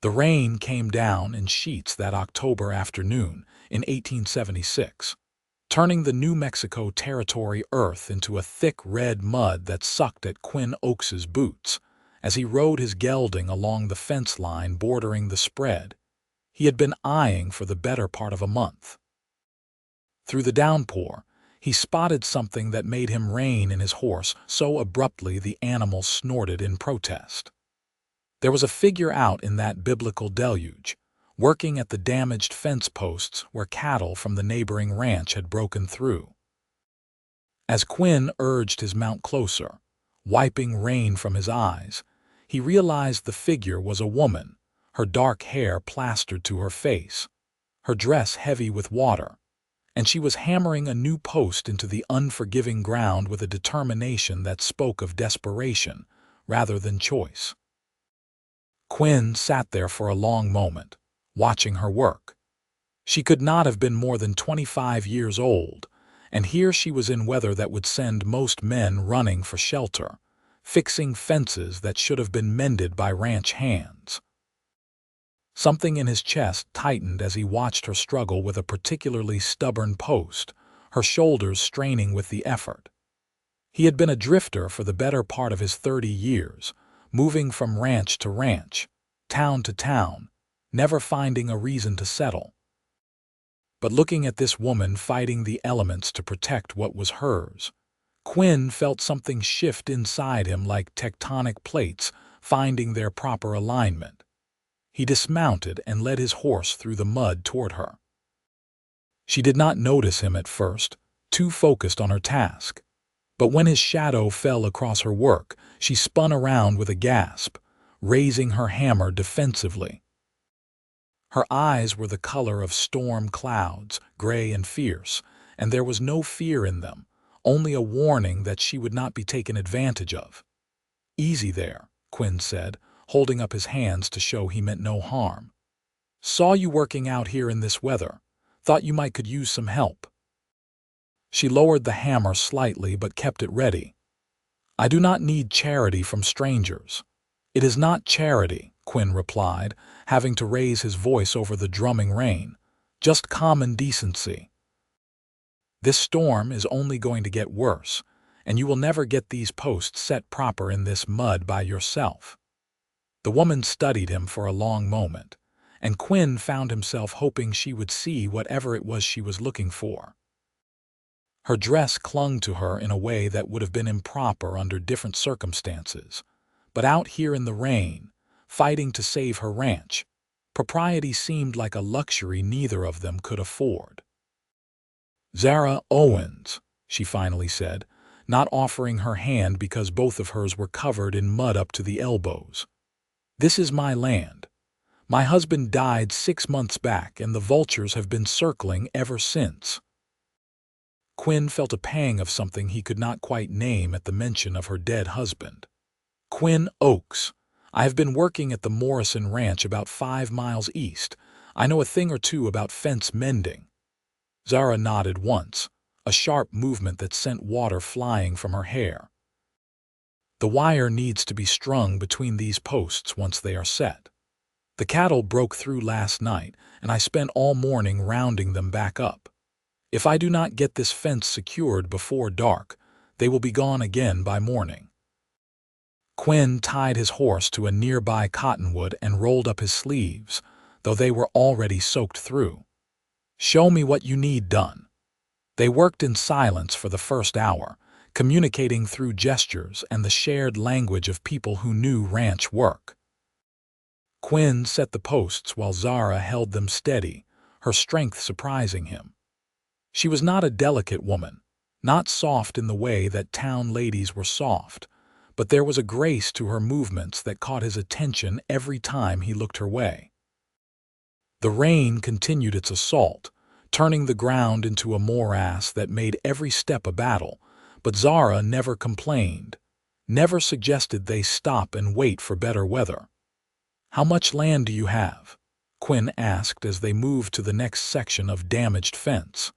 The rain came down in sheets that October afternoon in 1876, turning the New Mexico Territory earth into a thick red mud that sucked at Quinn Oakes's boots as he rode his gelding along the fence line bordering the spread he had been eyeing for the better part of a month. Through the downpour, he spotted something that made him rein in his horse so abruptly the animal snorted in protest. There was a figure out in that biblical deluge, working at the damaged fence posts where cattle from the neighboring ranch had broken through. As Quinn urged his mount closer, wiping rain from his eyes, he realized the figure was a woman, her dark hair plastered to her face, her dress heavy with water, and she was hammering a new post into the unforgiving ground with a determination that spoke of desperation rather than choice. Quinn sat there for a long moment, watching her work. She could not have been more than 25 years old, and here she was in weather that would send most men running for shelter, fixing fences that should have been mended by ranch hands. Something in his chest tightened as he watched her struggle with a particularly stubborn post, her shoulders straining with the effort. He had been a drifter for the better part of his 30 years, moving from ranch to ranch, town to town, never finding a reason to settle. But looking at this woman fighting the elements to protect what was hers, Quinn felt something shift inside him like tectonic plates finding their proper alignment. He dismounted and led his horse through the mud toward her. She did not notice him at first, too focused on her task. But when his shadow fell across her work, she spun around with a gasp, raising her hammer defensively. Her eyes were the color of storm clouds, gray and fierce, and there was no fear in them, only a warning that she would not be taken advantage of. "Easy there," Quinn said, holding up his hands to show he meant no harm. "Saw you working out here in this weather. Thought you might could use some help." She lowered the hammer slightly but kept it ready. "I do not need charity from strangers." "It is not charity," Quinn replied, having to raise his voice over the drumming rain. "Just common decency. This storm is only going to get worse, and you will never get these posts set proper in this mud by yourself." The woman studied him for a long moment, and Quinn found himself hoping she would see whatever it was she was looking for. Her dress clung to her in a way that would have been improper under different circumstances, but out here in the rain, fighting to save her ranch, propriety seemed like a luxury neither of them could afford. "Zara Owens," she finally said, not offering her hand because both of hers were covered in mud up to the elbows. "This is my land. My husband died 6 months back, and the vultures have been circling ever since." Quinn felt a pang of something he could not quite name at the mention of her dead husband. "Quinn Oakes. I have been working at the Morrison Ranch about 5 miles east. I know a thing or two about fence mending." Zara nodded once, a sharp movement that sent water flying from her hair. "The wire needs to be strung between these posts once they are set. The cattle broke through last night, and I spent all morning rounding them back up. If I do not get this fence secured before dark, they will be gone again by morning." Quinn tied his horse to a nearby cottonwood and rolled up his sleeves, though they were already soaked through. "Show me what you need done." They worked in silence for the first hour, communicating through gestures and the shared language of people who knew ranch work. Quinn set the posts while Zara held them steady, her strength surprising him. She was not a delicate woman, not soft in the way that town ladies were soft, but there was a grace to her movements that caught his attention every time he looked her way. The rain continued its assault, turning the ground into a morass that made every step a battle, but Zara never complained, never suggested they stop and wait for better weather. "How much land do you have?" Quinn asked as they moved to the next section of damaged fence.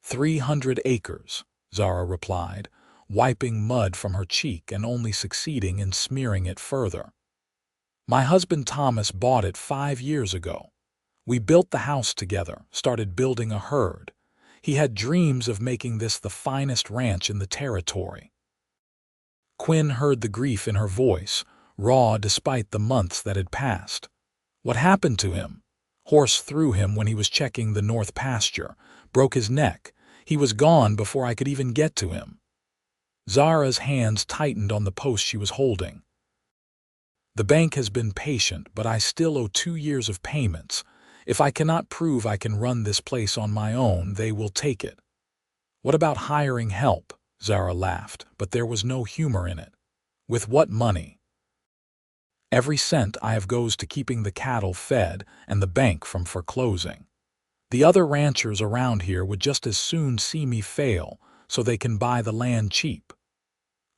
300 acres, Zara replied, wiping mud from her cheek and only succeeding in smearing it further. My husband Thomas bought it 5 years ago. We built the house together, started building a herd. He had dreams of making this the finest ranch in the territory. Quinn heard the grief in her voice, raw despite the months that had passed. What happened to him? Horse threw him when he was checking the north pasture, broke his neck. He was gone before I could even get to him. Zara's hands tightened on the post she was holding. The bank has been patient, but I still owe 2 years of payments. If I cannot prove I can run this place on my own, they will take it. What about hiring help? Zara laughed, but there was no humor in it. With what money? Every cent I have goes to keeping the cattle fed and the bank from foreclosing. The other ranchers around here would just as soon see me fail so they can buy the land cheap.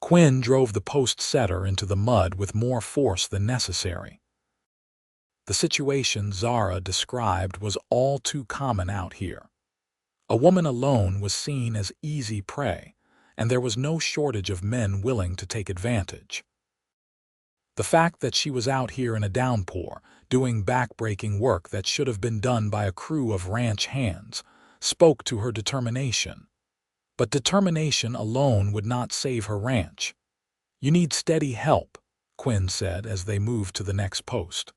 Quinn drove the post setter into the mud with more force than necessary. The situation Zara described was all too common out here. A woman alone was seen as easy prey, and there was no shortage of men willing to take advantage. The fact that she was out here in a downpour, doing back-breaking work that should have been done by a crew of ranch hands, spoke to her determination. But determination alone would not save her ranch. You need steady help, Quinn said as they moved to the next post.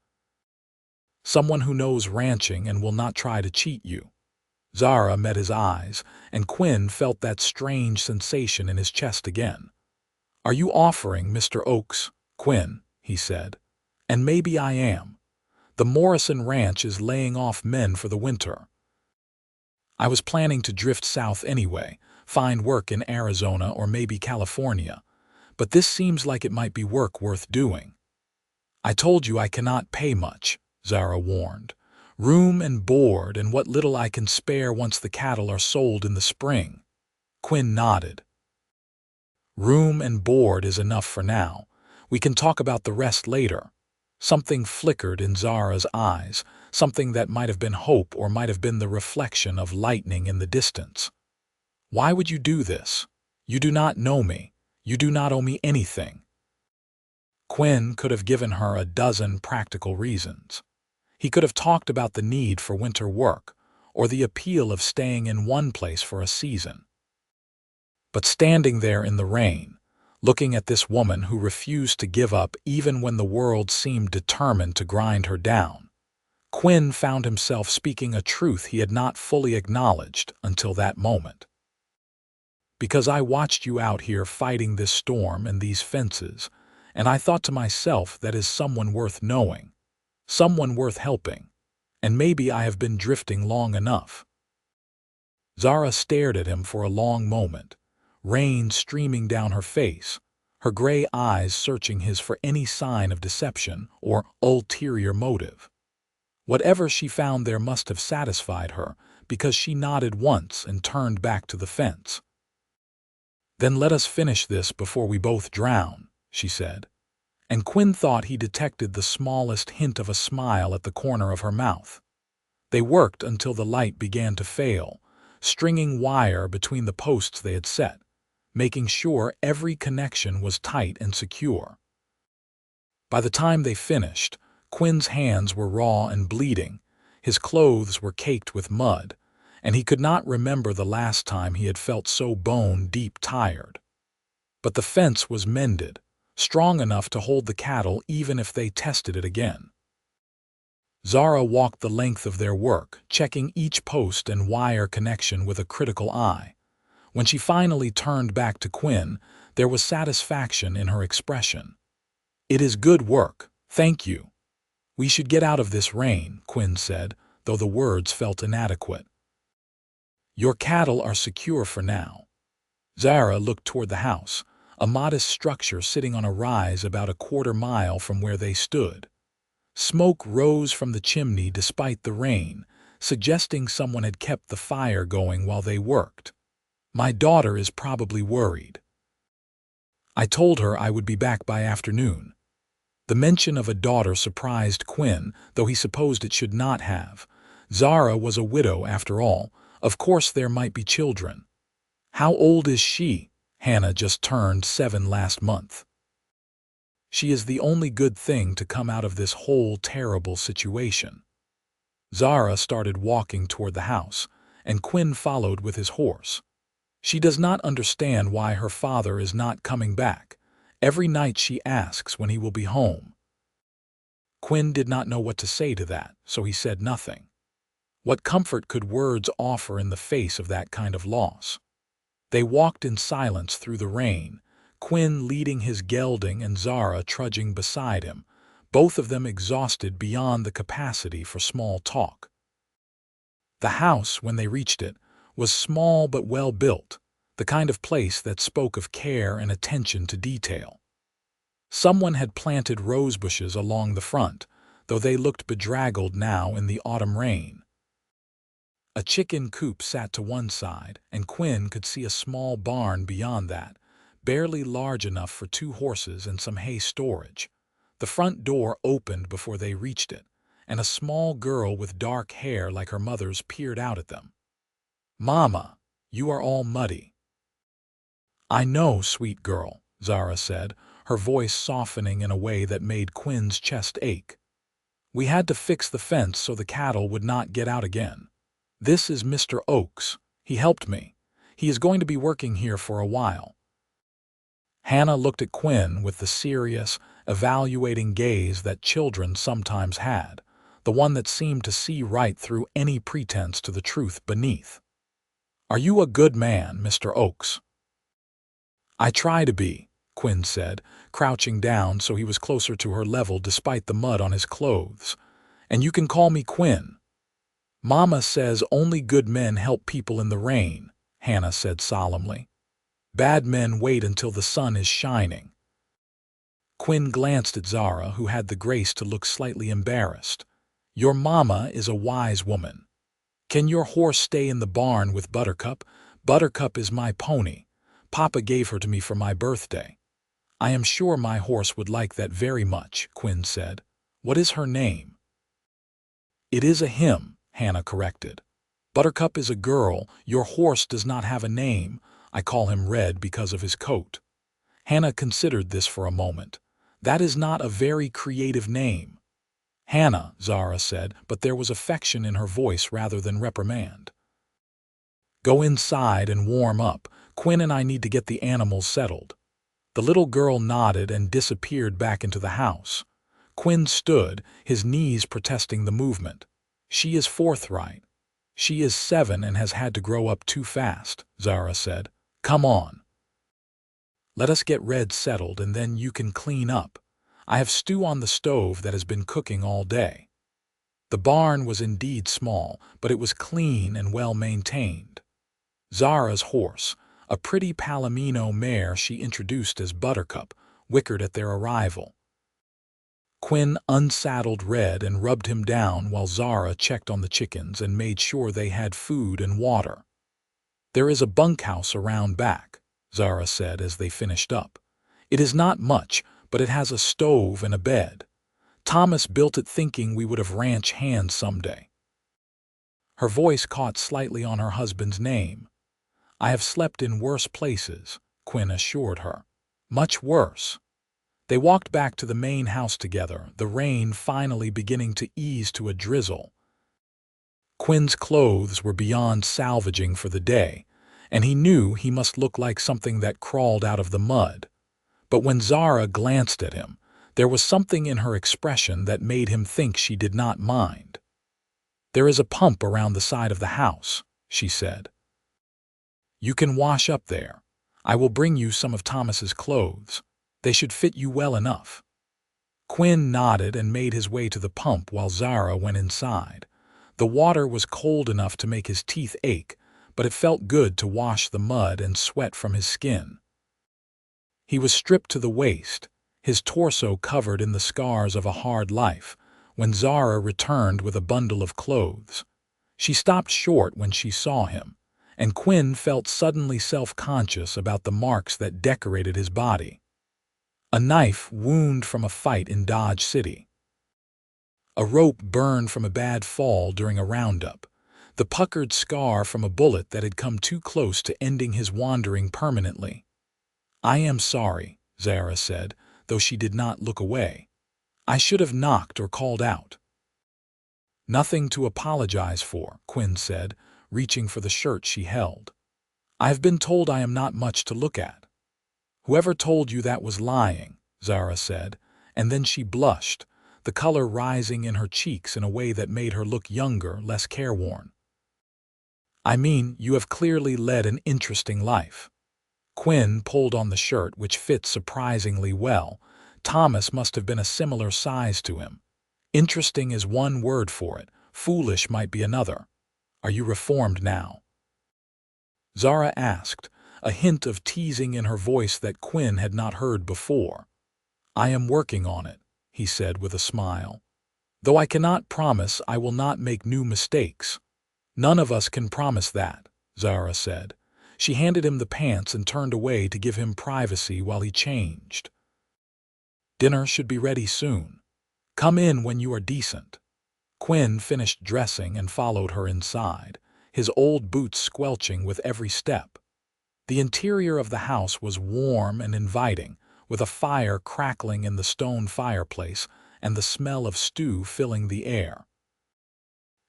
Someone who knows ranching and will not try to cheat you. Zara met his eyes, and Quinn felt that strange sensation in his chest again. Are you offering, Mr. Oakes? Quinn, he said. And maybe I am. The Morrison Ranch is laying off men for the winter. I was planning to drift south anyway, find work in Arizona or maybe California, but this seems like it might be work worth doing. I told you I cannot pay much, Zara warned. Room and board and what little I can spare once the cattle are sold in the spring. Quinn nodded. Room and board is enough for now. We can talk about the rest later. Something flickered in Zara's eyes, something that might have been hope or might have been the reflection of lightning in the distance. Why would you do this? You do not know me. You do not owe me anything. Quinn could have given her a dozen practical reasons. He could have talked about the need for winter work, or the appeal of staying in one place for a season. But standing there in the rain, looking at this woman who refused to give up even when the world seemed determined to grind her down, Quinn found himself speaking a truth he had not fully acknowledged until that moment. Because I watched you out here fighting this storm and these fences, and I thought to myself that is someone worth knowing, someone worth helping, and maybe I have been drifting long enough. Zara stared at him for a long moment, rain streaming down her face, her gray eyes searching his for any sign of deception or ulterior motive. Whatever she found there must have satisfied her, because she nodded once and turned back to the fence. Then let us finish this before we both drown, she said, and Quinn thought he detected the smallest hint of a smile at the corner of her mouth. They worked until the light began to fail, stringing wire between the posts they had set, making sure every connection was tight and secure. By the time they finished, Quinn's hands were raw and bleeding, his clothes were caked with mud, and he could not remember the last time he had felt so bone-deep tired. But the fence was mended, strong enough to hold the cattle even if they tested it again. Zara walked the length of their work, checking each post and wire connection with a critical eye. When she finally turned back to Quinn, there was satisfaction in her expression. It is good work, thank you. We should get out of this rain, Quinn said, though the words felt inadequate. Your cattle are secure for now. Zara looked toward the house, a modest structure sitting on a rise about a quarter-mile from where they stood. Smoke rose from the chimney despite the rain, suggesting someone had kept the fire going while they worked. My daughter is probably worried. I told her I would be back by afternoon. The mention of a daughter surprised Quinn, though he supposed it should not have. Zara was a widow after all. Of course there might be children. How old is she? Hannah just turned 7 last month. She is the only good thing to come out of this whole terrible situation. Zara started walking toward the house, and Quinn followed with his horse. She does not understand why her father is not coming back. Every night she asks when he will be home. Quinn did not know what to say to that, so he said nothing. What comfort could words offer in the face of that kind of loss? They walked in silence through the rain, Quinn leading his gelding and Zara trudging beside him, both of them exhausted beyond the capacity for small talk. The house, when they reached it, was small but well built, the kind of place that spoke of care and attention to detail. Someone had planted rose bushes along the front, though they looked bedraggled now in the autumn rain. A chicken coop sat to one side, and Quinn could see a small barn beyond that, barely large enough for 2 horses and some hay storage. The front door opened before they reached it, and a small girl with dark hair like her mother's peered out at them. "Mama, you are all muddy." "I know, sweet girl," Zara said, her voice softening in a way that made Quinn's chest ache. "We had to fix the fence so the cattle would not get out again. This is Mr. Oakes. He helped me. He is going to be working here for a while." Hannah looked at Quinn with the serious, evaluating gaze that children sometimes had, the one that seemed to see right through any pretense to the truth beneath. "Are you a good man, Mr. Oakes?" "I try to be," Quinn said, crouching down so he was closer to her level despite the mud on his clothes. "And you can call me Quinn." "Mama says only good men help people in the rain," Hannah said solemnly. "Bad men wait until the sun is shining." Quinn glanced at Zara, who had the grace to look slightly embarrassed. "Your mama is a wise woman. Can your horse stay in the barn with Buttercup? Buttercup is my pony. Papa gave her to me for my birthday." "I am sure my horse would like that very much," Quinn said. "What is her name?" "It is a him," Hannah corrected. "Buttercup is a girl. Your horse does not have a name. I call him Red because of his coat." Hannah considered this for a moment. "That is not a very creative name." "Hannah," Zara said, but there was affection in her voice rather than reprimand. "Go inside and warm up. Quinn and I need to get the animals settled." The little girl nodded and disappeared back into the house. Quinn stood, his knees protesting the movement. "She is forthright. She is 7 and has had to grow up too fast," Zara said. "Come on. Let us get Red settled and then you can clean up. I have stew on the stove that has been cooking all day." The barn was indeed small, but it was clean and well maintained. Zara's horse, a pretty Palomino mare she introduced as Buttercup, whickered at their arrival. Quinn unsaddled Red and rubbed him down while Zara checked on the chickens and made sure they had food and water. "There is a bunkhouse around back," Zara said as they finished up. "It is not much, but it has a stove and a bed. Thomas built it thinking we would have ranch hands someday." Her voice caught slightly on her husband's name. "I have slept in worse places," Quinn assured her. "Much worse." They walked back to the main house together, the rain finally beginning to ease to a drizzle. Quinn's clothes were beyond salvaging for the day, and he knew he must look like something that crawled out of the mud. But when Zara glanced at him, there was something in her expression that made him think she did not mind. "There is a pump around the side of the house," she said. "You can wash up there. I will bring you some of Thomas's clothes. They should fit you well enough." Quinn nodded and made his way to the pump while Zara went inside. The water was cold enough to make his teeth ache, but it felt good to wash the mud and sweat from his skin. He was stripped to the waist, his torso covered in the scars of a hard life, when Zara returned with a bundle of clothes. She stopped short when she saw him, and Quinn felt suddenly self-conscious about the marks that decorated his body. A knife wound from a fight in Dodge City. A rope burned from a bad fall during a roundup. The puckered scar from a bullet that had come too close to ending his wandering permanently. "I am sorry," Zara said, though she did not look away. "I should have knocked or called out." "Nothing to apologize for," Quinn said, reaching for the shirt she held. "I've been told I am not much to look at." "Whoever told you that was lying," Zara said, and then she blushed, the color rising in her cheeks in a way that made her look younger, less careworn. "I mean, you have clearly led an interesting life." Quinn pulled on the shirt, which fit surprisingly well. Thomas must have been a similar size to him. Interesting is one word for it, foolish might be another. "Are you reformed now?" Zara asked, a hint of teasing in her voice that Quinn had not heard before. "I am working on it," he said with a smile. "Though I cannot promise I will not make new mistakes." "None of us can promise that," Zara said. She handed him the pants and turned away to give him privacy while he changed. "Dinner should be ready soon. Come in when you are decent." Quinn finished dressing and followed her inside, his old boots squelching with every step. The interior of the house was warm and inviting, with a fire crackling in the stone fireplace and the smell of stew filling the air.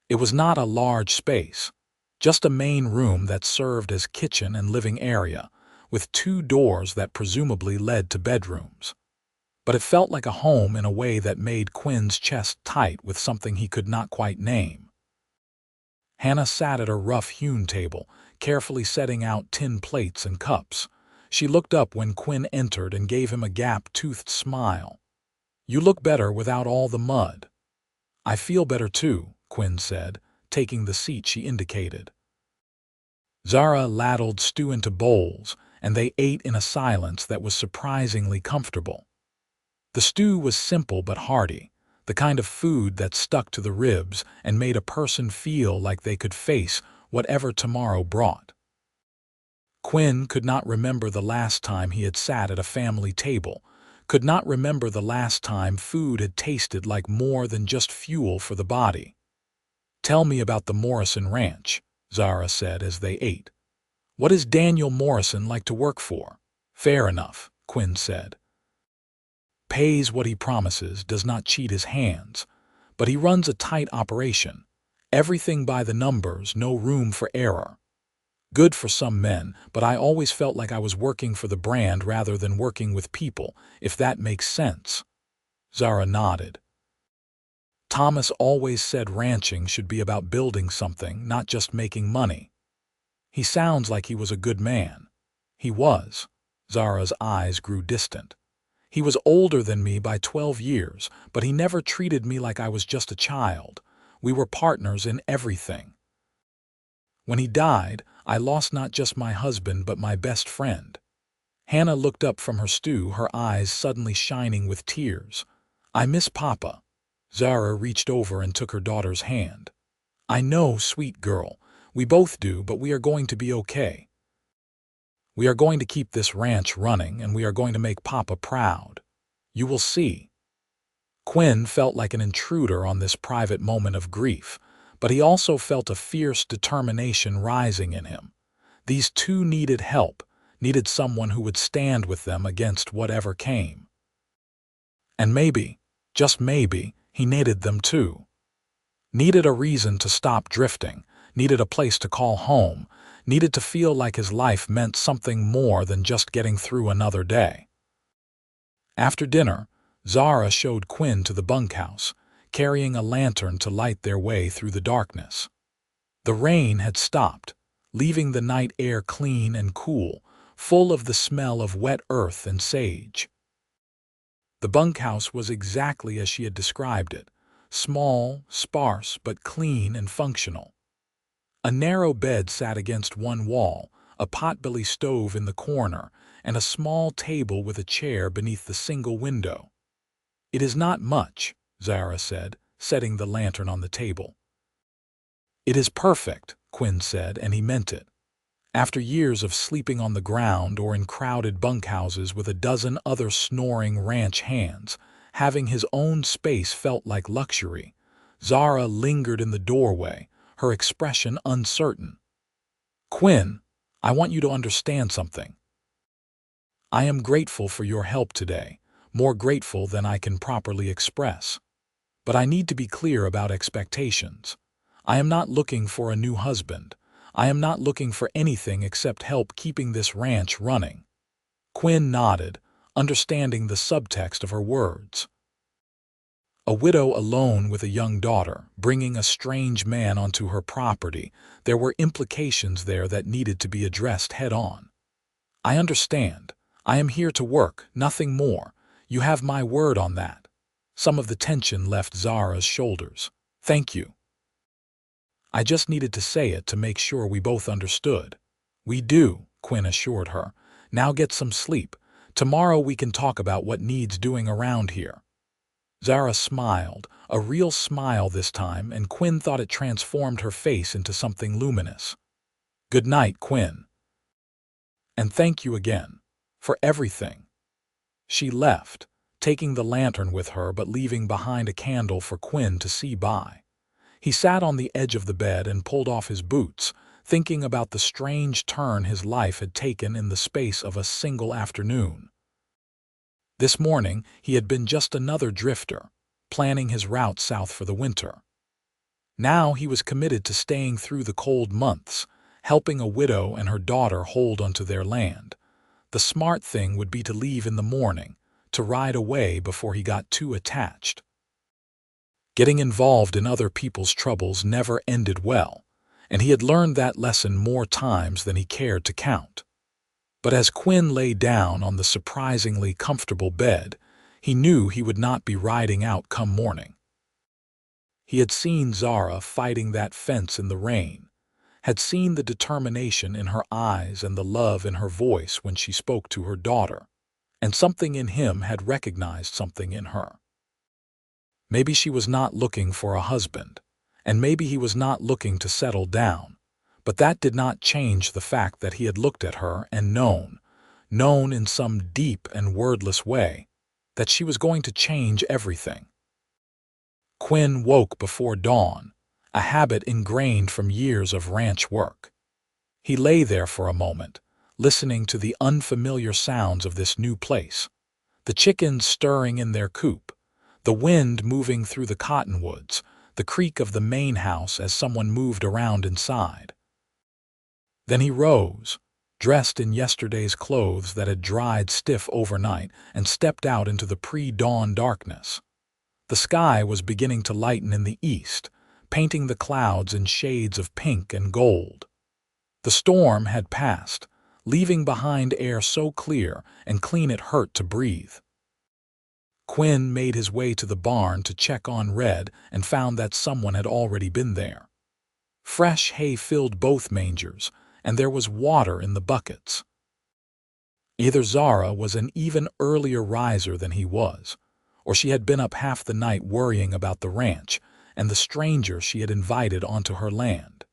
It was not a large space, just a main room that served as kitchen and living area, with 2 doors that presumably led to bedrooms. But it felt like a home in a way that made Quinn's chest tight with something he could not quite name. Hannah sat at a rough-hewn table, carefully setting out tin plates and cups. She looked up when Quinn entered and gave him a gap-toothed smile. "You look better without all the mud." "I feel better too," Quinn said, taking the seat she indicated. Zara ladled stew into bowls, and they ate in a silence that was surprisingly comfortable. The stew was simple but hearty, the kind of food that stuck to the ribs and made a person feel like they could face whatever tomorrow brought. Quinn could not remember the last time he had sat at a family table, could not remember the last time food had tasted like more than just fuel for the body. "Tell me about the Morrison Ranch," Zara said as they ate. "What is Daniel Morrison like to work for?" "Fair enough," Quinn said. "Pays what he promises, does not cheat his hands, but he runs a tight operation. Everything by the numbers, no room for error. Good for some men, but I always felt like I was working for the brand rather than working with people, if that makes sense." Zara nodded. "Thomas always said ranching should be about building something, not just making money." "He sounds like he was a good man." "He was." Zara's eyes grew distant. "He was older than me by 12 years, but he never treated me like I was just a child. We were partners in everything. When he died, I lost not just my husband but my best friend." Hannah looked up from her stew, her eyes suddenly shining with tears. "I miss Papa." Zara reached over and took her daughter's hand. "I know, sweet girl. We both do, but we are going to be okay. We are going to keep this ranch running, and we are going to make Papa proud. You will see." Quinn felt like an intruder on this private moment of grief, but he also felt a fierce determination rising in him. These two needed help, needed someone who would stand with them against whatever came. And maybe, just maybe, he needed them too. Needed a reason to stop drifting, needed a place to call home, needed to feel like his life meant something more than just getting through another day. After dinner, Zara showed Quinn to the bunkhouse, carrying a lantern to light their way through the darkness. The rain had stopped, leaving the night air clean and cool, full of the smell of wet earth and sage. The bunkhouse was exactly as she had described it, small, sparse, but clean and functional. A narrow bed sat against one wall, a potbelly stove in the corner, and a small table with a chair beneath the single window. "It is not much," Zara said, setting the lantern on the table. "It is perfect," Quinn said, and he meant it. After years of sleeping on the ground or in crowded bunkhouses with a dozen other snoring ranch hands, having his own space felt like luxury. Zara lingered in the doorway, her expression uncertain. "Quinn, I want you to understand something. I am grateful for your help today, more grateful than I can properly express. But I need to be clear about expectations. I am not looking for a new husband. I am not looking for anything except help keeping this ranch running." Quinn nodded, understanding the subtext of her words. A widow alone with a young daughter, bringing a strange man onto her property, there were implications there that needed to be addressed head-on. "I understand. I am here to work, nothing more. You have my word on that." Some of the tension left Zara's shoulders. "Thank you. I just needed to say it to make sure we both understood." "We do," Quinn assured her. "Now get some sleep. Tomorrow we can talk about what needs doing around here." Zara smiled, a real smile this time, and Quinn thought it transformed her face into something luminous. "Good night, Quinn. And thank you again. For everything." She left, taking the lantern with her but leaving behind a candle for Quinn to see by. He sat on the edge of the bed and pulled off his boots, thinking about the strange turn his life had taken in the space of a single afternoon. This morning he had been just another drifter, planning his route south for the winter. Now he was committed to staying through the cold months, helping a widow and her daughter hold onto their land. The smart thing would be to leave in the morning, to ride away before he got too attached. Getting involved in other people's troubles never ended well, and he had learned that lesson more times than he cared to count. But as Quinn lay down on the surprisingly comfortable bed, he knew he would not be riding out come morning. He had seen Zara fighting that fence in the rain, had seen the determination in her eyes and the love in her voice when she spoke to her daughter, and something in him had recognized something in her. Maybe she was not looking for a husband, and maybe he was not looking to settle down. But that did not change the fact that he had looked at her and known in some deep and wordless way, that she was going to change everything. Quinn woke before dawn, a habit ingrained from years of ranch work. He lay there for a moment, listening to the unfamiliar sounds of this new place, the chickens stirring in their coop, the wind moving through the cottonwoods, the creak of the main house as someone moved around inside. Then he rose, dressed in yesterday's clothes that had dried stiff overnight, and stepped out into the pre-dawn darkness. The sky was beginning to lighten in the east, painting the clouds in shades of pink and gold. The storm had passed, leaving behind air so clear and clean it hurt to breathe. Quinn made his way to the barn to check on Red and found that someone had already been there. Fresh hay filled both mangers, and there was water in the buckets. Either Zara was an even earlier riser than he was, or she had been up half the night worrying about the ranch and the stranger she had invited onto her land.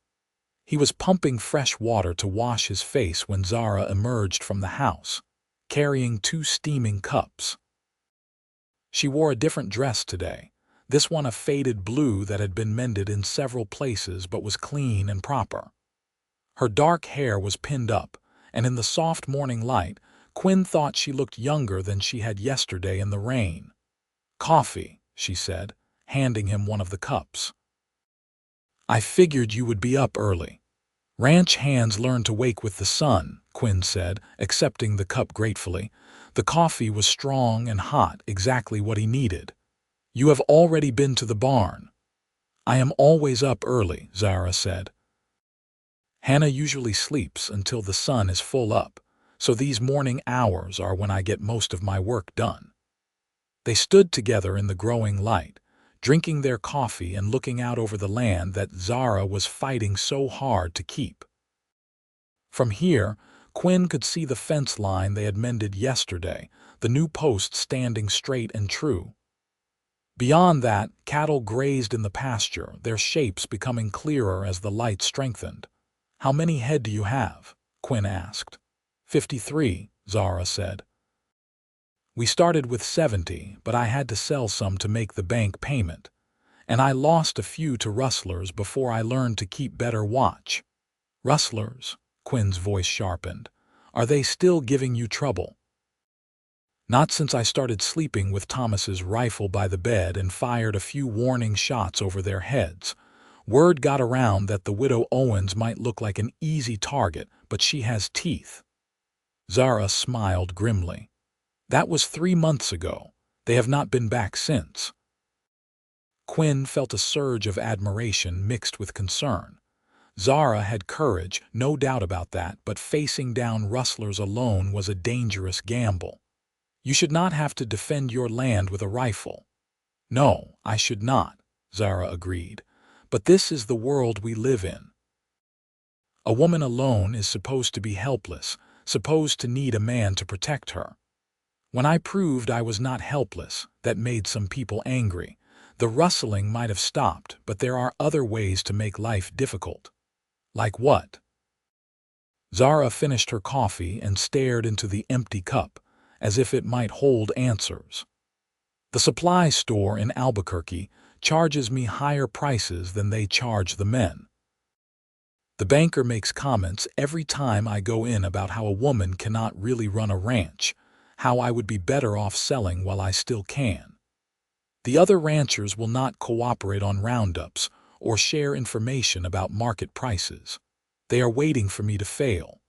He was pumping fresh water to wash his face when Zara emerged from the house, carrying 2 steaming cups. She wore a different dress today, this one a faded blue that had been mended in several places but was clean and proper. Her dark hair was pinned up, and in the soft morning light, Quinn thought she looked younger than she had yesterday in the rain. "Coffee," she said, handing him one of the cups. "I figured you would be up early." "Ranch hands learn to wake with the sun," Quinn said, accepting the cup gratefully. The coffee was strong and hot, exactly what he needed. "You have already been to the barn." "I am always up early," Zara said. "Hannah usually sleeps until the sun is full up, so these morning hours are when I get most of my work done." They stood together in the growing light, drinking their coffee and looking out over the land that Zara was fighting so hard to keep. From here, Quinn could see the fence line they had mended yesterday, the new post standing straight and true. Beyond that, cattle grazed in the pasture, their shapes becoming clearer as the light strengthened. "How many head do you have?" Quinn asked. 53, Zara said. "We started with 70, but I had to sell some to make the bank payment, and I lost a few to rustlers before I learned to keep better watch." "Rustlers?" Quinn's voice sharpened. "Are they still giving you trouble?" Not since I started sleeping with Thomas's rifle by the bed and fired a few warning shots over their heads. Word got around that the widow Owens might look like an easy target, but she has teeth." Zara smiled grimly. "That was 3 months ago. They have not been back since." Quinn felt a surge of admiration mixed with concern. Zara had courage, no doubt about that, but facing down rustlers alone was a dangerous gamble. "You should not have to defend your land with a rifle." "No, I should not," Zara agreed. "But this is the world we live in. A woman alone is supposed to be helpless, supposed to need a man to protect her. When I proved I was not helpless, that made some people angry. The rustling might have stopped, but there are other ways to make life difficult." "Like what?" Zara finished her coffee and stared into the empty cup, as if it might hold answers. "The supply store in Albuquerque charges me higher prices than they charge the men. The banker makes comments every time I go in about how a woman cannot really run a ranch, how I would be better off selling while I still can. The other ranchers will not cooperate on roundups or share information about market prices. They are waiting for me to fail."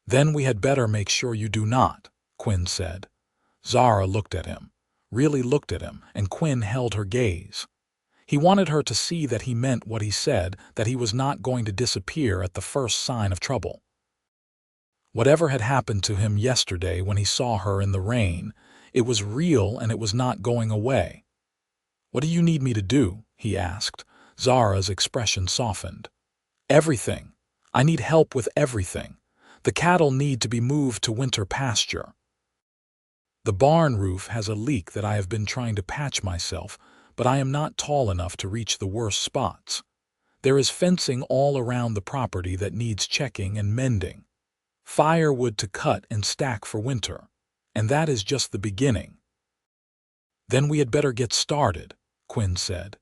"Then we had better make sure you do not," Quinn said. Zara looked at him, really looked at him, and Quinn held her gaze. He wanted her to see that he meant what he said, that he was not going to disappear at the first sign of trouble. Whatever had happened to him yesterday when he saw her in the rain, it was real and it was not going away. "What do you need me to do?" he asked. Zara's expression softened. "Everything. I need help with everything. The cattle need to be moved to winter pasture. The barn roof has a leak that I have been trying to patch myself, but I am not tall enough to reach the worst spots. There is fencing all around the property that needs checking and mending. Firewood to cut and stack for winter. And that is just the beginning." "Then we had better get started," Quinn said.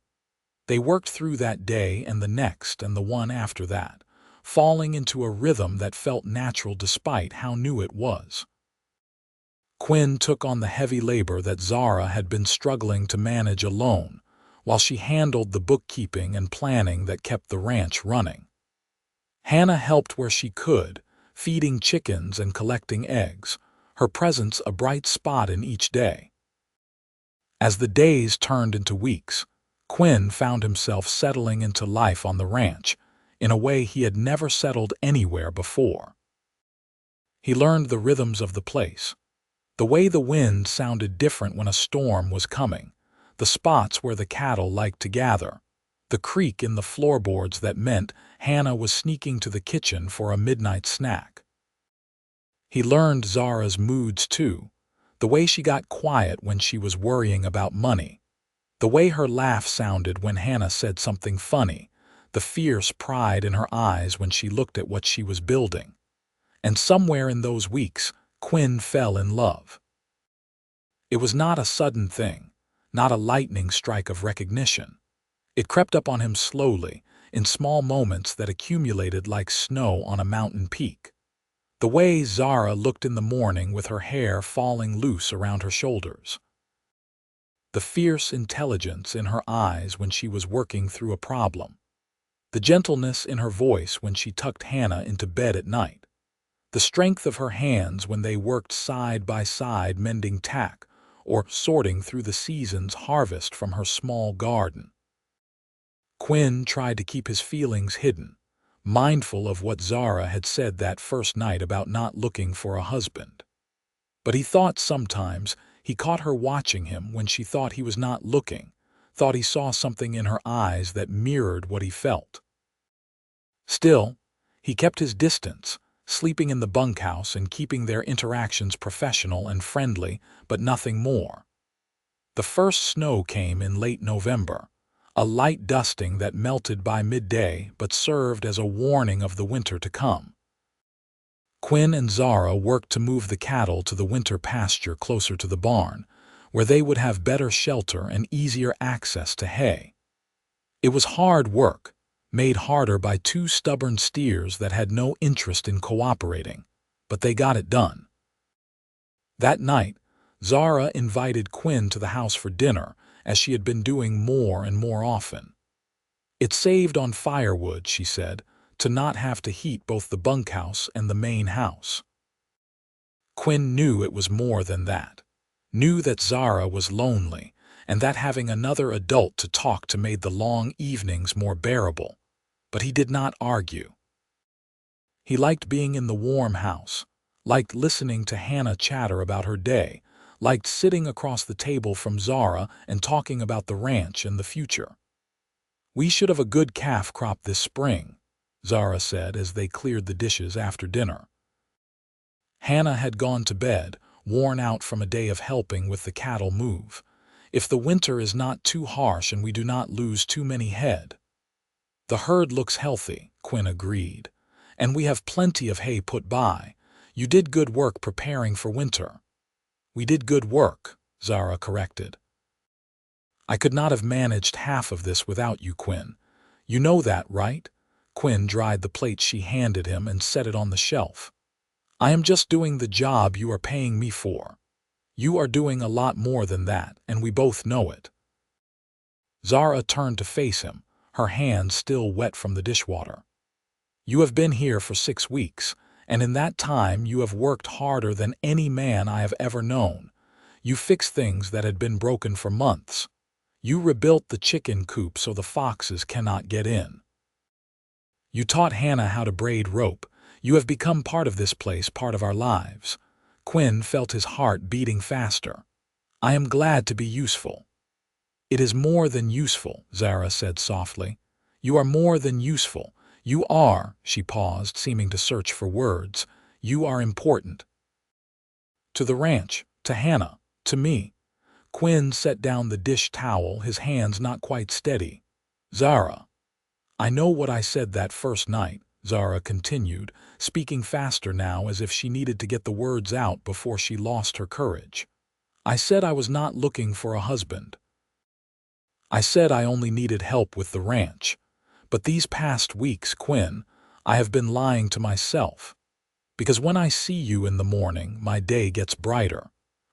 They worked through that day and the next and the one after that, falling into a rhythm that felt natural despite how new it was. Quinn took on the heavy labor that Zara had been struggling to manage alone, while she handled the bookkeeping and planning that kept the ranch running. Hannah helped where she could, feeding chickens and collecting eggs, her presence a bright spot in each day. As the days turned into weeks, Quinn found himself settling into life on the ranch in a way he had never settled anywhere before. He learned the rhythms of the place, the way the wind sounded different when a storm was coming, the spots where the cattle liked to gather, the creak in the floorboards that meant Hannah was sneaking to the kitchen for a midnight snack. He learned Zara's moods too, the way she got quiet when she was worrying about money, the way her laugh sounded when Hannah said something funny, the fierce pride in her eyes when she looked at what she was building. And somewhere in those weeks, Quinn fell in love. It was not a sudden thing, not a lightning strike of recognition. It crept up on him slowly, in small moments that accumulated like snow on a mountain peak. The way Zara looked in the morning with her hair falling loose around her shoulders. The fierce intelligence in her eyes when she was working through a problem. The gentleness in her voice when she tucked Hannah into bed at night. The strength of her hands when they worked side by side mending tack or sorting through the season's harvest from her small garden. Quinn tried to keep his feelings hidden, mindful of what Zara had said that first night about not looking for a husband. But he thought sometimes he caught her watching him when she thought he was not looking, thought he saw something in her eyes that mirrored what he felt. Still, he kept his distance, sleeping in the bunkhouse and keeping their interactions professional and friendly, but nothing more. The first snow came in late November, a light dusting that melted by midday but served as a warning of the winter to come. Quinn and Zara worked to move the cattle to the winter pasture closer to the barn, where they would have better shelter and easier access to hay. It was hard work, made harder by 2 stubborn steers that had no interest in cooperating, but they got it done. That night, Zara invited Quinn to the house for dinner, as she had been doing more and more often. It saved on firewood, she said, to not have to heat both the bunkhouse and the main house. Quinn knew it was more than that. Knew that Zara was lonely, and that having another adult to talk to made the long evenings more bearable. But he did not argue. He liked being in the warm house, liked listening to Hannah chatter about her day, liked sitting across the table from Zara and talking about the ranch and the future. "We should have a good calf crop this spring," Zara said as they cleared the dishes after dinner. Hannah had gone to bed, worn out from a day of helping with the cattle move. "If the winter is not too harsh and we do not lose too many head." "The herd looks healthy," Quinn agreed. "And we have plenty of hay put by. You did good work preparing for winter." "We did good work," Zara corrected. "I could not have managed half of this without you, Quinn. You know that, right?" Quinn dried the plate she handed him and set it on the shelf. "I am just doing the job you are paying me for. You are doing a lot more than that, and we both know it." Zara turned to face him, her hands still wet from the dishwater. "You have been here for 6 weeks, and in that time you have worked harder than any man I have ever known. You fixed things that had been broken for months. You rebuilt the chicken coop so the foxes cannot get in. You taught Hannah how to braid rope. You have become part of this place, part of our lives." Quinn felt his heart beating faster. "I am glad to be useful." "It is more than useful," Zara said softly. "You are more than useful. You are," she paused, seeming to search for words, "you are important. To the ranch, to Hannah, to me." Quinn set down the dish towel, his hands not quite steady. "Zara, I know what I said that first night," Zara continued, speaking faster now as if she needed to get the words out before she lost her courage. "I said I was not looking for a husband. I said I only needed help with the ranch. But these past weeks, Quinn, I have been lying to myself. Because when I see you in the morning, my day gets brighter.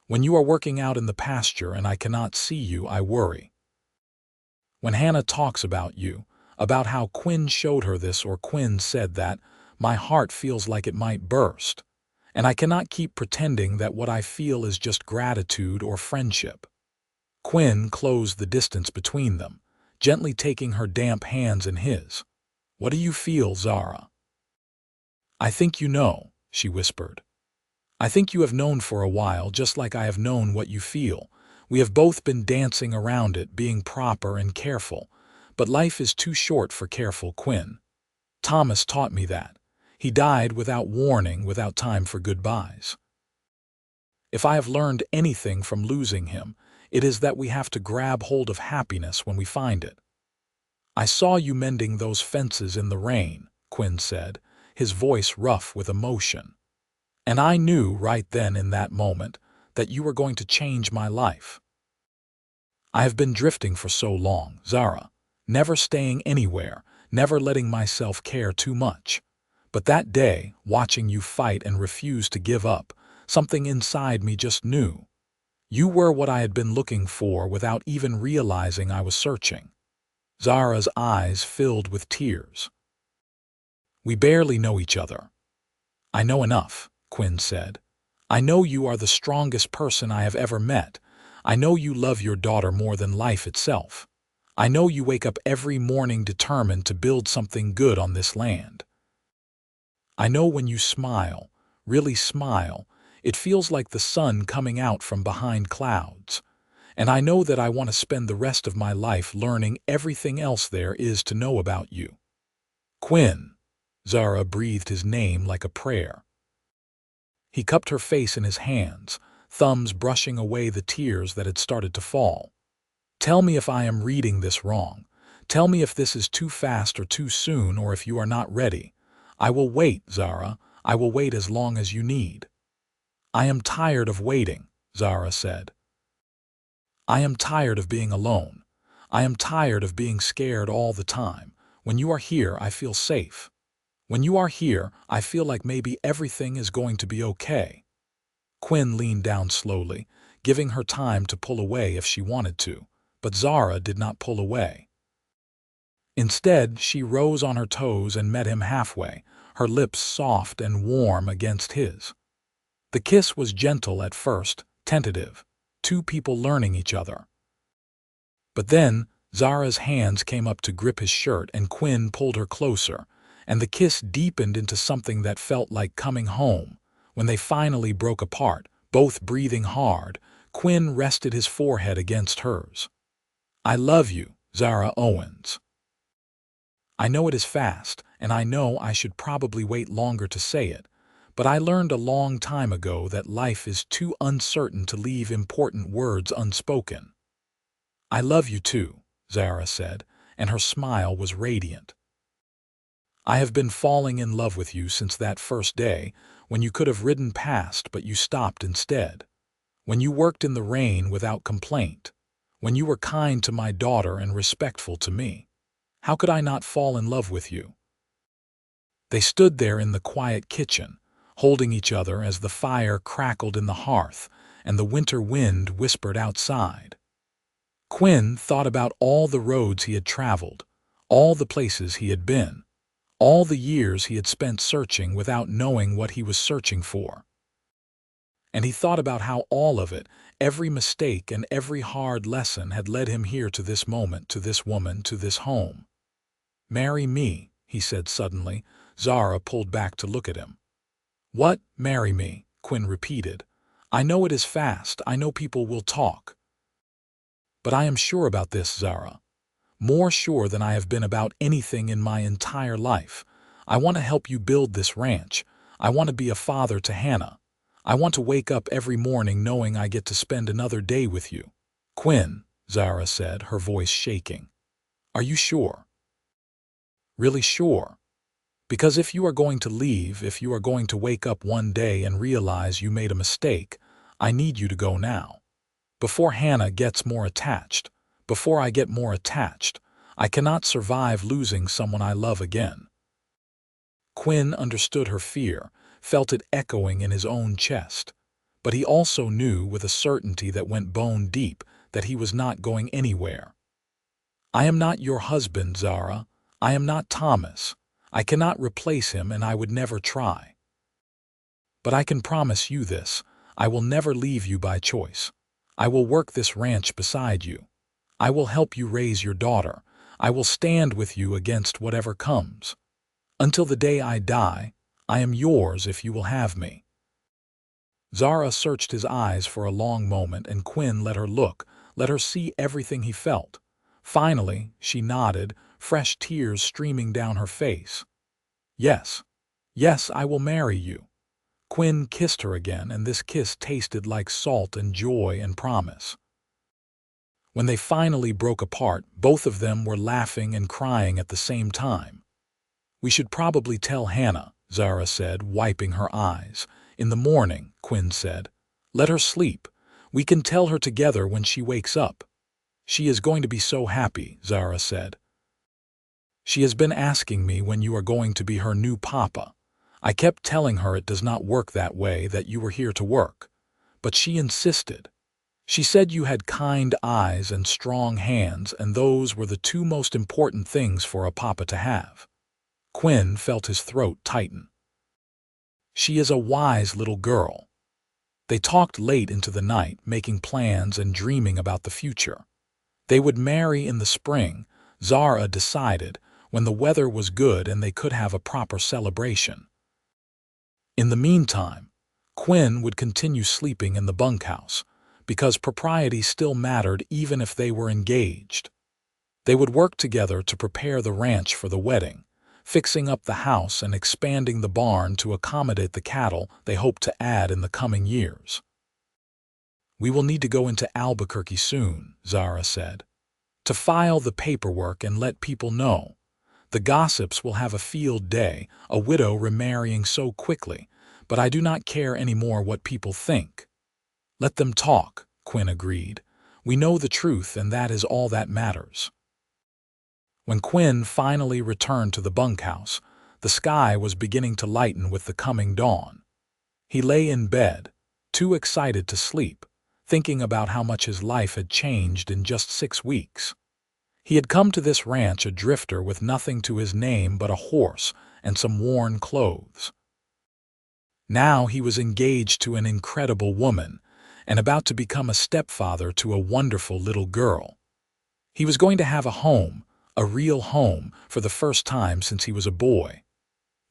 When you are working out in the pasture and I cannot see you, I worry. When Hannah talks about you, about how Quinn showed her this or Quinn said that, my heart feels like it might burst. And I cannot keep pretending that what I feel is just gratitude or friendship." Quinn closed the distance between them, gently taking her damp hands in his. "What do you feel, Zara?" "I think you know," she whispered. "I think you have known for a while, just like I have known what you feel. We have both been dancing around it, being proper and careful. But life is too short for careful, Quinn. Thomas taught me that. He died without warning, without time for goodbyes. If I have learned anything from losing him, it is that we have to grab hold of happiness when we find it." "I saw you mending those fences in the rain," Quinn said, his voice rough with emotion. "And I knew right then in that moment that you were going to change my life. I have been drifting for so long, Zara, never staying anywhere, never letting myself care too much. But that day, watching you fight and refuse to give up, something inside me just knew. You were what I had been looking for without even realizing I was searching." Zara's eyes filled with tears. "We barely know each other." "I know enough," Quinn said. "I know you are the strongest person I have ever met. I know you love your daughter more than life itself. I know you wake up every morning determined to build something good on this land. I know when you smile, really smile, it feels like the sun coming out from behind clouds. And I know that I want to spend the rest of my life learning everything else there is to know about you." "Quinn," Zara breathed his name like a prayer. He cupped her face in his hands, thumbs brushing away the tears that had started to fall. "Tell me if I am reading this wrong. Tell me if this is too fast or too soon, or if you are not ready. I will wait, Zara. I will wait as long as you need." "I am tired of waiting," Zara said. "I am tired of being alone. I am tired of being scared all the time. When you are here, I feel safe. When you are here, I feel like maybe everything is going to be okay." Quinn leaned down slowly, giving her time to pull away if she wanted to, but Zara did not pull away. Instead, she rose on her toes and met him halfway, her lips soft and warm against his. The kiss was gentle at first, tentative, two people learning each other. But then, Zara's hands came up to grip his shirt and Quinn pulled her closer, and the kiss deepened into something that felt like coming home. When they finally broke apart, both breathing hard, Quinn rested his forehead against hers. "I love you, Zara Owens. I know it is fast, and I know I should probably wait longer to say it, but I learned a long time ago that life is too uncertain to leave important words unspoken." "I love you too," Zara said, and her smile was radiant. "I have been falling in love with you since that first day, when you could have ridden past but you stopped instead. When you worked in the rain without complaint. When you were kind to my daughter and respectful to me. How could I not fall in love with you?" They stood there in the quiet kitchen, holding each other as the fire crackled in the hearth and the winter wind whispered outside. Quinn thought about all the roads he had traveled, all the places he had been, all the years he had spent searching without knowing what he was searching for. And he thought about how all of it, every mistake and every hard lesson had led him here to this moment, to this woman, to this home. "Marry me," he said suddenly. Zara pulled back to look at him. "What, marry me?" Quinn repeated. "I know it is fast, I know people will talk. But I am sure about this, Zara. More sure than I have been about anything in my entire life. I want to help you build this ranch. I want to be a father to Hannah. I want to wake up every morning knowing I get to spend another day with you." "Quinn," Zara said, her voice shaking. "Are you sure? Really sure? Because if you are going to leave, if you are going to wake up one day and realize you made a mistake, I need you to go now. Before Hannah gets more attached, before I get more attached, I cannot survive losing someone I love again." Quinn understood her fear, felt it echoing in his own chest. But he also knew with a certainty that went bone deep that he was not going anywhere. "I am not your husband, Zara. I am not Thomas. I cannot replace him and I would never try. But I can promise you this, I will never leave you by choice. I will work this ranch beside you. I will help you raise your daughter. I will stand with you against whatever comes. Until the day I die, I am yours if you will have me." Zara searched his eyes for a long moment and Quinn let her look, let her see everything he felt. Finally, she nodded, fresh tears streaming down her face. "Yes, yes, I will marry you." Quinn kissed her again, and this kiss tasted like salt and joy and promise. When they finally broke apart, both of them were laughing and crying at the same time. "We should probably tell Hannah," Zara said, wiping her eyes. "In the morning," Quinn said. "Let her sleep. We can tell her together when she wakes up." "She is going to be so happy," Zara said. "She has been asking me when you are going to be her new papa. I kept telling her it does not work that way, that you were here to work. But she insisted. She said you had kind eyes and strong hands, and those were the two most important things for a papa to have." Quinn felt his throat tighten. "She is a wise little girl." They talked late into the night, making plans and dreaming about the future. They would marry in the spring, Zara decided, when the weather was good and they could have a proper celebration. In the meantime, Quinn would continue sleeping in the bunkhouse, because propriety still mattered even if they were engaged. They would work together to prepare the ranch for the wedding, fixing up the house and expanding the barn to accommodate the cattle they hoped to add in the coming years. "We will need to go into Albuquerque soon," Zara said, "to file the paperwork and let people know. The gossips will have a field day, a widow remarrying so quickly, but I do not care anymore what people think." "Let them talk," Quinn agreed. "We know the truth and that is all that matters." When Quinn finally returned to the bunkhouse, the sky was beginning to lighten with the coming dawn. He lay in bed, too excited to sleep, thinking about how much his life had changed in just 6 weeks. He had come to this ranch a drifter with nothing to his name but a horse and some worn clothes. Now he was engaged to an incredible woman and about to become a stepfather to a wonderful little girl. He was going to have a real home, for the first time since he was a boy.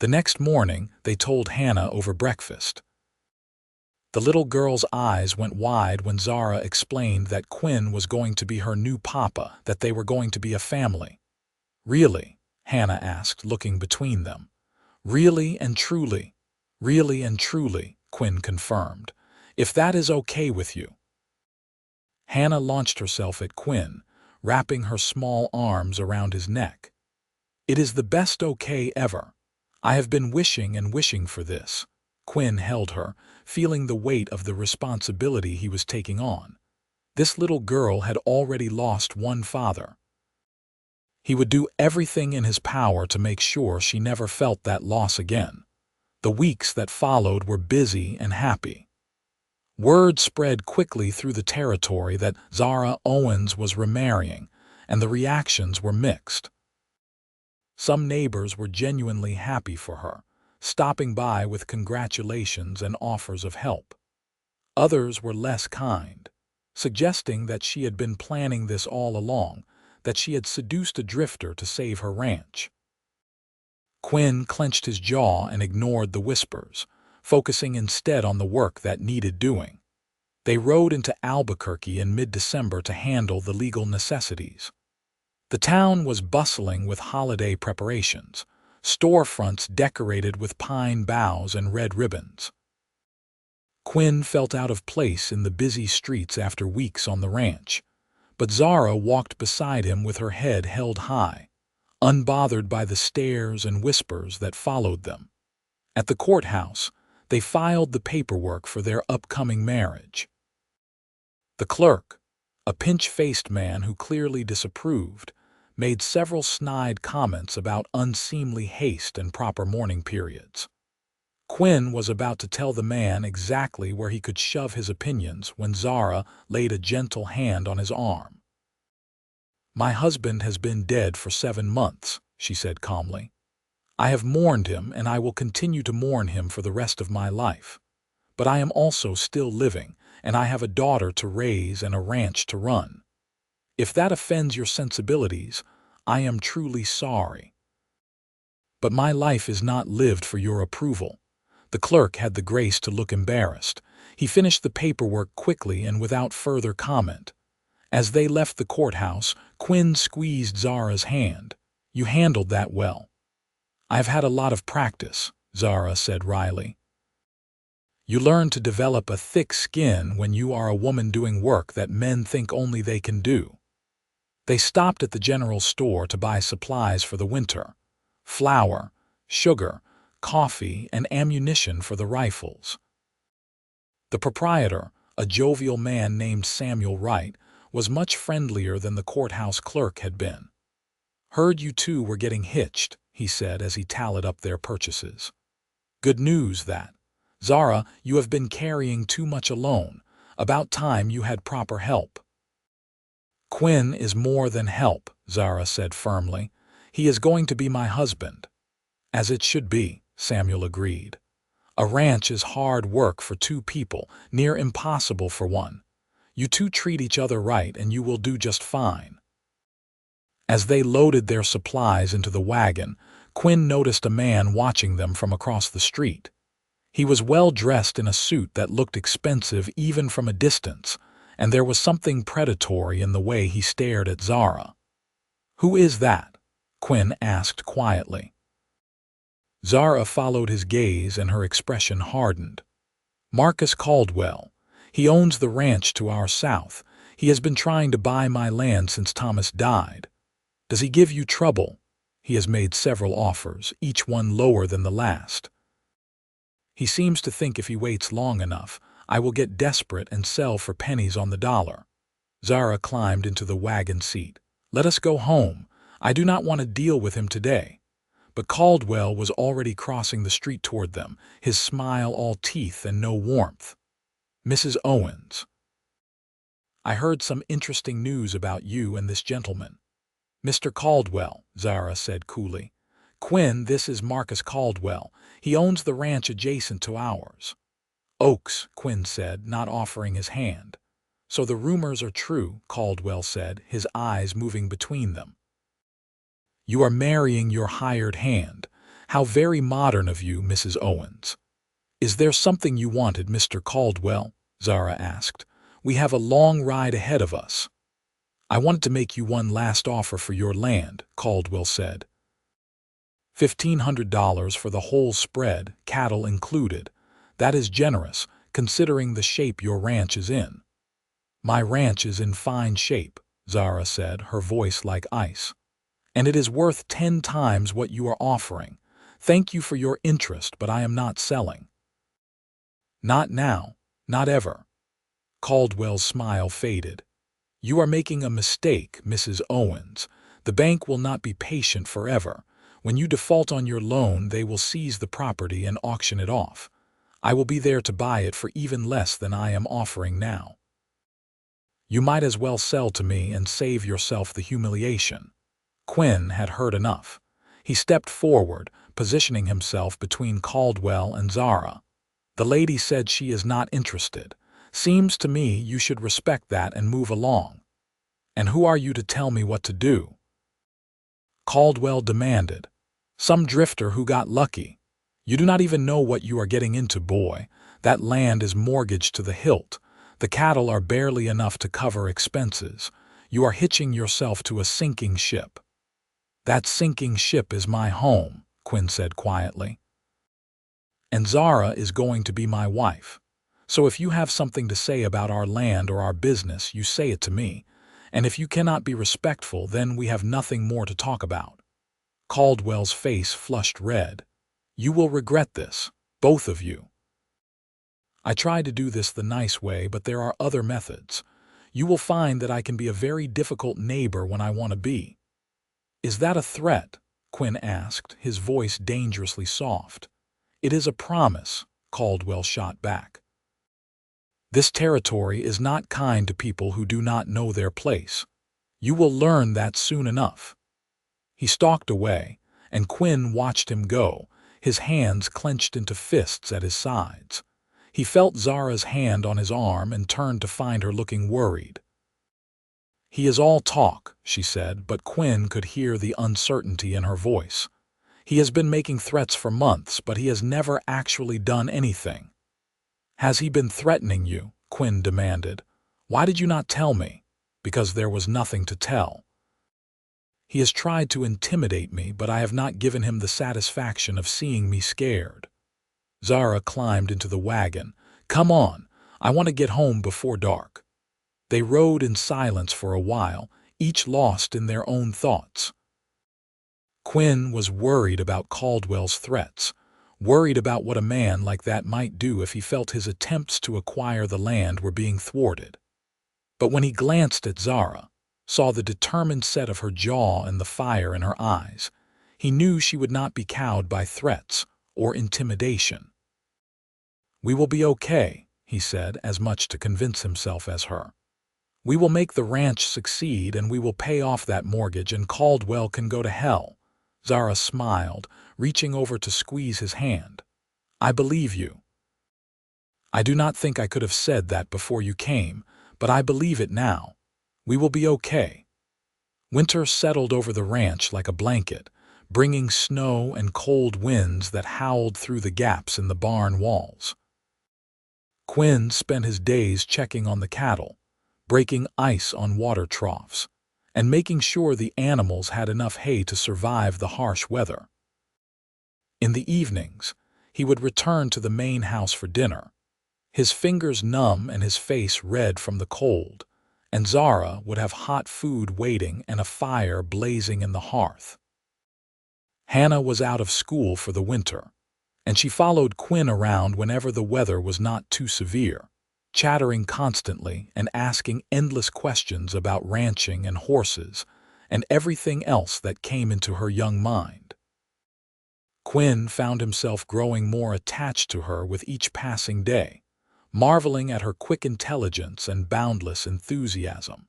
The next morning, they told Hannah over breakfast. The little girl's eyes went wide when Zara explained that Quinn was going to be her new papa, that they were going to be a family. "Really?" Hannah asked, looking between them. "Really and truly." "Really and truly," Quinn confirmed. "If that is okay with you." Hannah launched herself at Quinn, wrapping her small arms around his neck. "It is the best okay ever. I have been wishing and wishing for this." Quinn held her, feeling the weight of the responsibility he was taking on. This little girl had already lost one father. He would do everything in his power to make sure she never felt that loss again. The weeks that followed were busy and happy. Word spread quickly through the territory that Zara Owens was remarrying, and the reactions were mixed. Some neighbors were genuinely happy for her, stopping by with congratulations and offers of help. Others were less kind, suggesting that she had been planning this all along, that she had seduced a drifter to save her ranch. Quinn clenched his jaw and ignored the whispers, focusing instead on the work that needed doing. They rode into Albuquerque in mid-December to handle the legal necessities. The town was bustling with holiday preparations, storefronts decorated with pine boughs and red ribbons. Quinn felt out of place in the busy streets after weeks on the ranch, but Zara walked beside him with her head held high, unbothered by the stares and whispers that followed them. At the courthouse, they filed the paperwork for their upcoming marriage. The clerk, a pinch-faced man who clearly disapproved, made several snide comments about unseemly haste and proper mourning periods. Quinn was about to tell the man exactly where he could shove his opinions when Zara laid a gentle hand on his arm. "My husband has been dead for 7 months," she said calmly. "I have mourned him, and I will continue to mourn him for the rest of my life. But I am also still living, and I have a daughter to raise and a ranch to run. If that offends your sensibilities, I am truly sorry. But my life is not lived for your approval." The clerk had the grace to look embarrassed. He finished the paperwork quickly and without further comment. As they left the courthouse, Quinn squeezed Zara's hand. "You handled that well." "I've had a lot of practice," Zara said wryly. "You learn to develop a thick skin when you are a woman doing work that men think only they can do." They stopped at the general store to buy supplies for the winter: flour, sugar, coffee, and ammunition for the rifles. The proprietor, a jovial man named Samuel Wright, was much friendlier than the courthouse clerk had been. "Heard you two were getting hitched," he said as he tallied up their purchases. "Good news that. Zara, you have been carrying too much alone. About time you had proper help." "Quinn is more than help," Zara said firmly. "He is going to be my husband." "As it should be," Samuel agreed. "A ranch is hard work for 2 people, near impossible for one. You two treat each other right and you will do just fine." As they loaded their supplies into the wagon, Quinn noticed a man watching them from across the street. He was well dressed in a suit that looked expensive even from a distance, and there was something predatory in the way he stared at Zara. "Who is that?" Quinn asked quietly. Zara followed his gaze and her expression hardened. "Marcus Caldwell. He owns the ranch to our south. He has been trying to buy my land since Thomas died." "Does he give you trouble?" "He has made several offers, each one lower than the last. He seems to think if he waits long enough, I will get desperate and sell for pennies on the dollar." Zara climbed into the wagon seat. "Let us go home. I do not want to deal with him today." But Caldwell was already crossing the street toward them, his smile all teeth and no warmth. Mrs. Owens, I heard some interesting news about you and this gentleman. Mr. Caldwell, Zara said coolly. Quinn, this is Marcus Caldwell. He owns the ranch adjacent to ours. Oakes, Quinn said, not offering his hand. So the rumors are true, Caldwell said, his eyes moving between them. You are marrying your hired hand. How very modern of you, Mrs. Owens. Is there something you wanted, Mr. Caldwell? Zara asked. We have a long ride ahead of us. I wanted to make you one last offer for your land, Caldwell said. $1,500 for the whole spread, cattle included. That is generous, considering the shape your ranch is in. My ranch is in fine shape, Zara said, her voice like ice. And it is worth 10 times what you are offering. Thank you for your interest, but I am not selling. Not now, not ever. Caldwell's smile faded. You are making a mistake, Mrs. Owens. The bank will not be patient forever. When you default on your loan, they will seize the property and auction it off. I will be there to buy it for even less than I am offering now. You might as well sell to me and save yourself the humiliation. Quinn had heard enough. He stepped forward, positioning himself between Caldwell and Zara. The lady said she is not interested. Seems to me you should respect that and move along. And who are you to tell me what to do? Caldwell demanded. Some drifter who got lucky. You do not even know what you are getting into, boy. That land is mortgaged to the hilt. The cattle are barely enough to cover expenses. You are hitching yourself to a sinking ship. That sinking ship is my home, Quinn said quietly. And Zara is going to be my wife. So if you have something to say about our land or our business, you say it to me. And if you cannot be respectful, then we have nothing more to talk about. Caldwell's face flushed red. You will regret this, both of you. I try to do this the nice way, but there are other methods. You will find that I can be a very difficult neighbor when I want to be. Is that a threat? Quinn asked, his voice dangerously soft. It is a promise, Caldwell shot back. This territory is not kind to people who do not know their place. You will learn that soon enough. He stalked away, and Quinn watched him go, his hands clenched into fists at his sides. He felt Zara's hand on his arm and turned to find her looking worried. He is all talk, she said, but Quinn could hear the uncertainty in her voice. He has been making threats for months, but he has never actually done anything. Has he been threatening you? Quinn demanded. Why did you not tell me? Because there was nothing to tell. He has tried to intimidate me, but I have not given him the satisfaction of seeing me scared. Zara climbed into the wagon. Come on, I want to get home before dark. They rode in silence for a while, each lost in their own thoughts. Quinn was worried about Caldwell's threats, worried about what a man like that might do if he felt his attempts to acquire the land were being thwarted. But when he glanced at Zara, saw the determined set of her jaw and the fire in her eyes, he knew she would not be cowed by threats or intimidation. We will be okay, he said, as much to convince himself as her. We will make the ranch succeed, and we will pay off that mortgage, and Caldwell can go to hell. Zara smiled, reaching over to squeeze his hand. I believe you. I do not think I could have said that before you came, but I believe it now. We will be okay. Winter settled over the ranch like a blanket, bringing snow and cold winds that howled through the gaps in the barn walls. Quinn spent his days checking on the cattle, breaking ice on water troughs, and making sure the animals had enough hay to survive the harsh weather. In the evenings, he would return to the main house for dinner, his fingers numb and his face red from the cold, and Zara would have hot food waiting and a fire blazing in the hearth. Hannah was out of school for the winter, and she followed Quinn around whenever the weather was not too severe, chattering constantly and asking endless questions about ranching and horses and everything else that came into her young mind. Quinn found himself growing more attached to her with each passing day, marveling at her quick intelligence and boundless enthusiasm.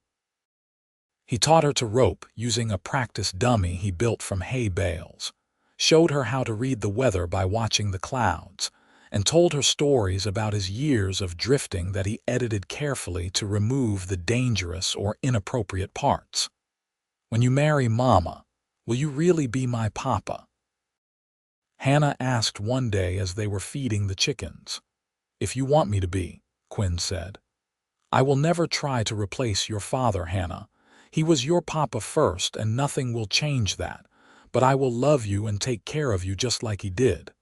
He taught her to rope using a practice dummy he built from hay bales, showed her how to read the weather by watching the clouds, and told her stories about his years of drifting that he edited carefully to remove the dangerous or inappropriate parts. "When you marry Mama, will you really be my papa?" Hannah asked one day as they were feeding the chickens. "If you want me to be," Quinn said. "I will never try to replace your father, Hannah. He was your papa first, and nothing will change that, but I will love you and take care of you just like he did."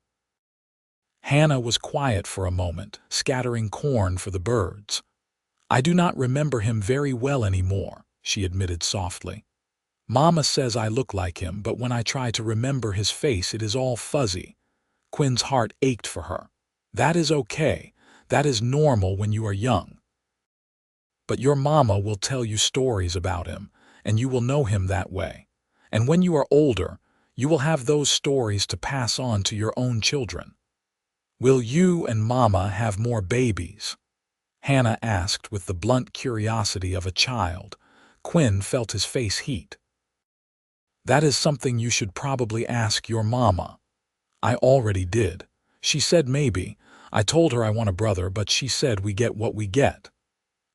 Hannah was quiet for a moment, scattering corn for the birds. "I do not remember him very well anymore," she admitted softly. "Mama says I look like him, but when I try to remember his face, it is all fuzzy." Quinn's heart ached for her. "That is okay. That is normal when you are young. But your mama will tell you stories about him, and you will know him that way. And when you are older, you will have those stories to pass on to your own children." "Will you and Mama have more babies?" Hannah asked with the blunt curiosity of a child. Quinn felt his face heat. "That is something you should probably ask your Mama." "I already did. She said maybe. I told her I want a brother, but she said we get what we get."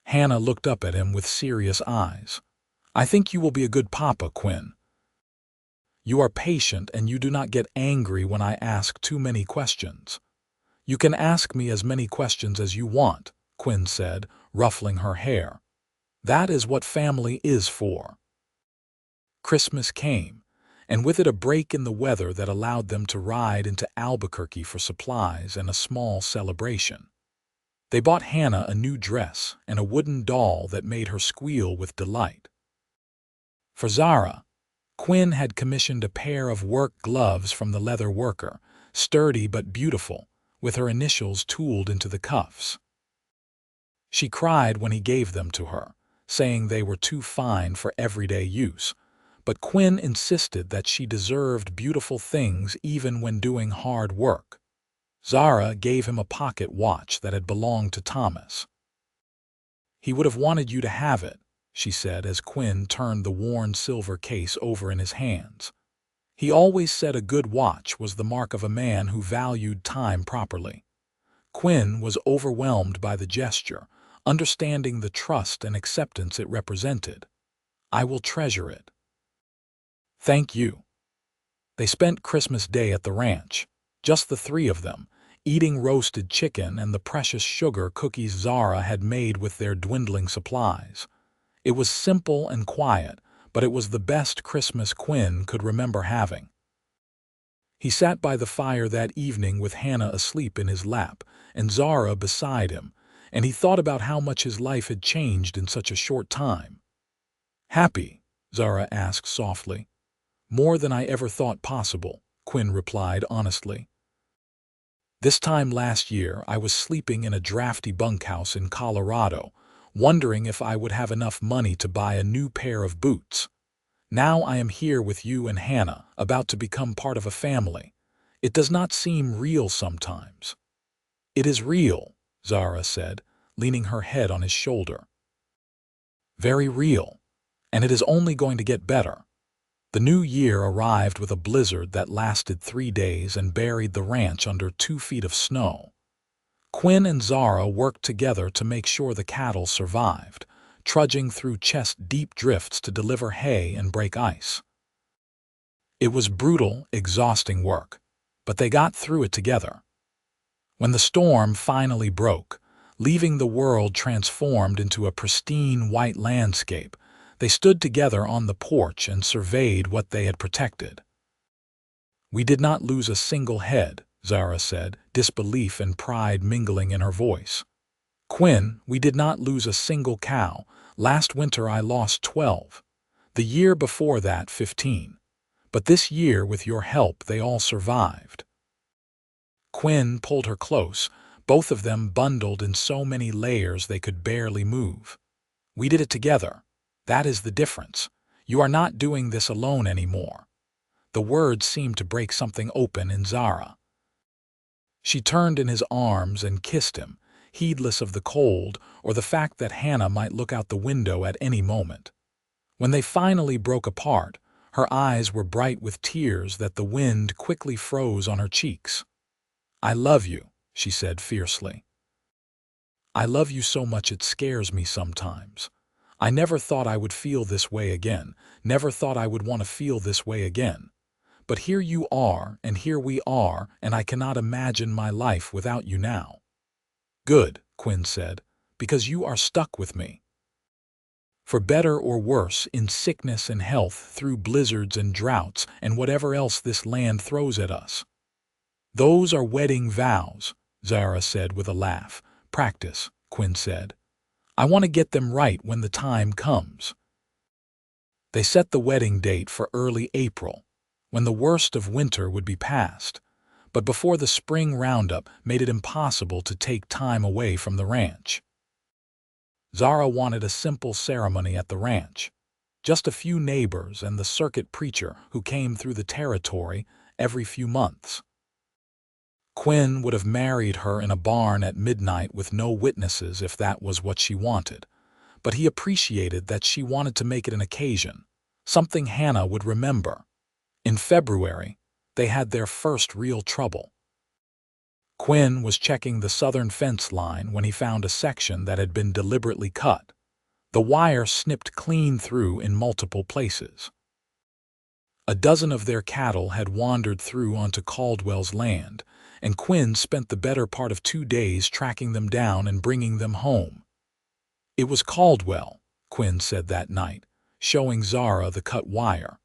Hannah looked up at him with serious eyes. "I think you will be a good papa, Quinn. You are patient and you do not get angry when I ask too many questions." "You can ask me as many questions as you want," Quinn said, ruffling her hair. "That is what family is for." Christmas came, and with it a break in the weather that allowed them to ride into Albuquerque for supplies and a small celebration. They bought Hannah a new dress and a wooden doll that made her squeal with delight. For Zara, Quinn had commissioned a pair of work gloves from the leather worker, sturdy but beautiful, with her initials tooled into the cuffs. She cried when he gave them to her, saying they were too fine for everyday use, but Quinn insisted that she deserved beautiful things even when doing hard work. Zara gave him a pocket watch that had belonged to Thomas. "He would have wanted you to have it," she said as Quinn turned the worn silver case over in his hands. "He always said a good watch was the mark of a man who valued time properly." Quinn was overwhelmed by the gesture, understanding the trust and acceptance it represented. "I will treasure it." "Thank you." They spent Christmas Day at the ranch, just the three of them, eating roasted chicken and the precious sugar cookies Zara had made with their dwindling supplies. It was simple and quiet, but it was the best Christmas Quinn could remember having. He sat by the fire that evening with Hannah asleep in his lap and Zara beside him, and he thought about how much his life had changed in such a short time. "Happy?" Zara asked softly. "More than I ever thought possible," Quinn replied honestly. "This time last year I was sleeping in a drafty bunkhouse in Colorado, wondering if I would have enough money to buy a new pair of boots. Now I am here with you and Hannah, about to become part of a family. It does not seem real sometimes." "It is real," Zara said, leaning her head on his shoulder. "Very real, and it is only going to get better." The new year arrived with a blizzard that lasted 3 days and buried the ranch under 2 feet of snow. Quinn and Zara worked together to make sure the cattle survived, trudging through chest-deep drifts to deliver hay and break ice. It was brutal, exhausting work, but they got through it together. When the storm finally broke, leaving the world transformed into a pristine white landscape, they stood together on the porch and surveyed what they had protected. "We did not lose a single head," Zara said, disbelief and pride mingling in her voice. "Quinn, we did not lose a single cow. Last winter I lost 12. The year before that 15. But this year, with your help, they all survived." Quinn pulled her close, both of them bundled in so many layers they could barely move. "We did it together. That is the difference. You are not doing this alone anymore." The words seemed to break something open in Zara. She turned in his arms and kissed him, heedless of the cold or the fact that Hannah might look out the window at any moment. When they finally broke apart, her eyes were bright with tears that the wind quickly froze on her cheeks. "I love you," she said fiercely. "I love you so much it scares me sometimes. I never thought I would feel this way again, never thought I would want to feel this way again. But here you are, and here we are, and I cannot imagine my life without you now." "Good," Quinn said, "because you are stuck with me. For better or worse, in sickness and health, through blizzards and droughts, and whatever else this land throws at us." "Those are wedding vows," Zara said with a laugh. "Practice," Quinn said. "I want to get them right when the time comes." They set the wedding date for early April, when the worst of winter would be past, but before the spring roundup made it impossible to take time away from the ranch. Zara wanted a simple ceremony at the ranch, just a few neighbors and the circuit preacher who came through the territory every few months. Quinn would have married her in a barn at midnight with no witnesses if that was what she wanted, but he appreciated that she wanted to make it an occasion, something Hannah would remember. In February, they had their first real trouble. Quinn was checking the southern fence line when he found a section that had been deliberately cut, the wire snipped clean through in multiple places. A dozen of their cattle had wandered through onto Caldwell's land, and Quinn spent the better part of 2 days tracking them down and bringing them home. "It was Caldwell," Quinn said that night, showing Zara the cut wire.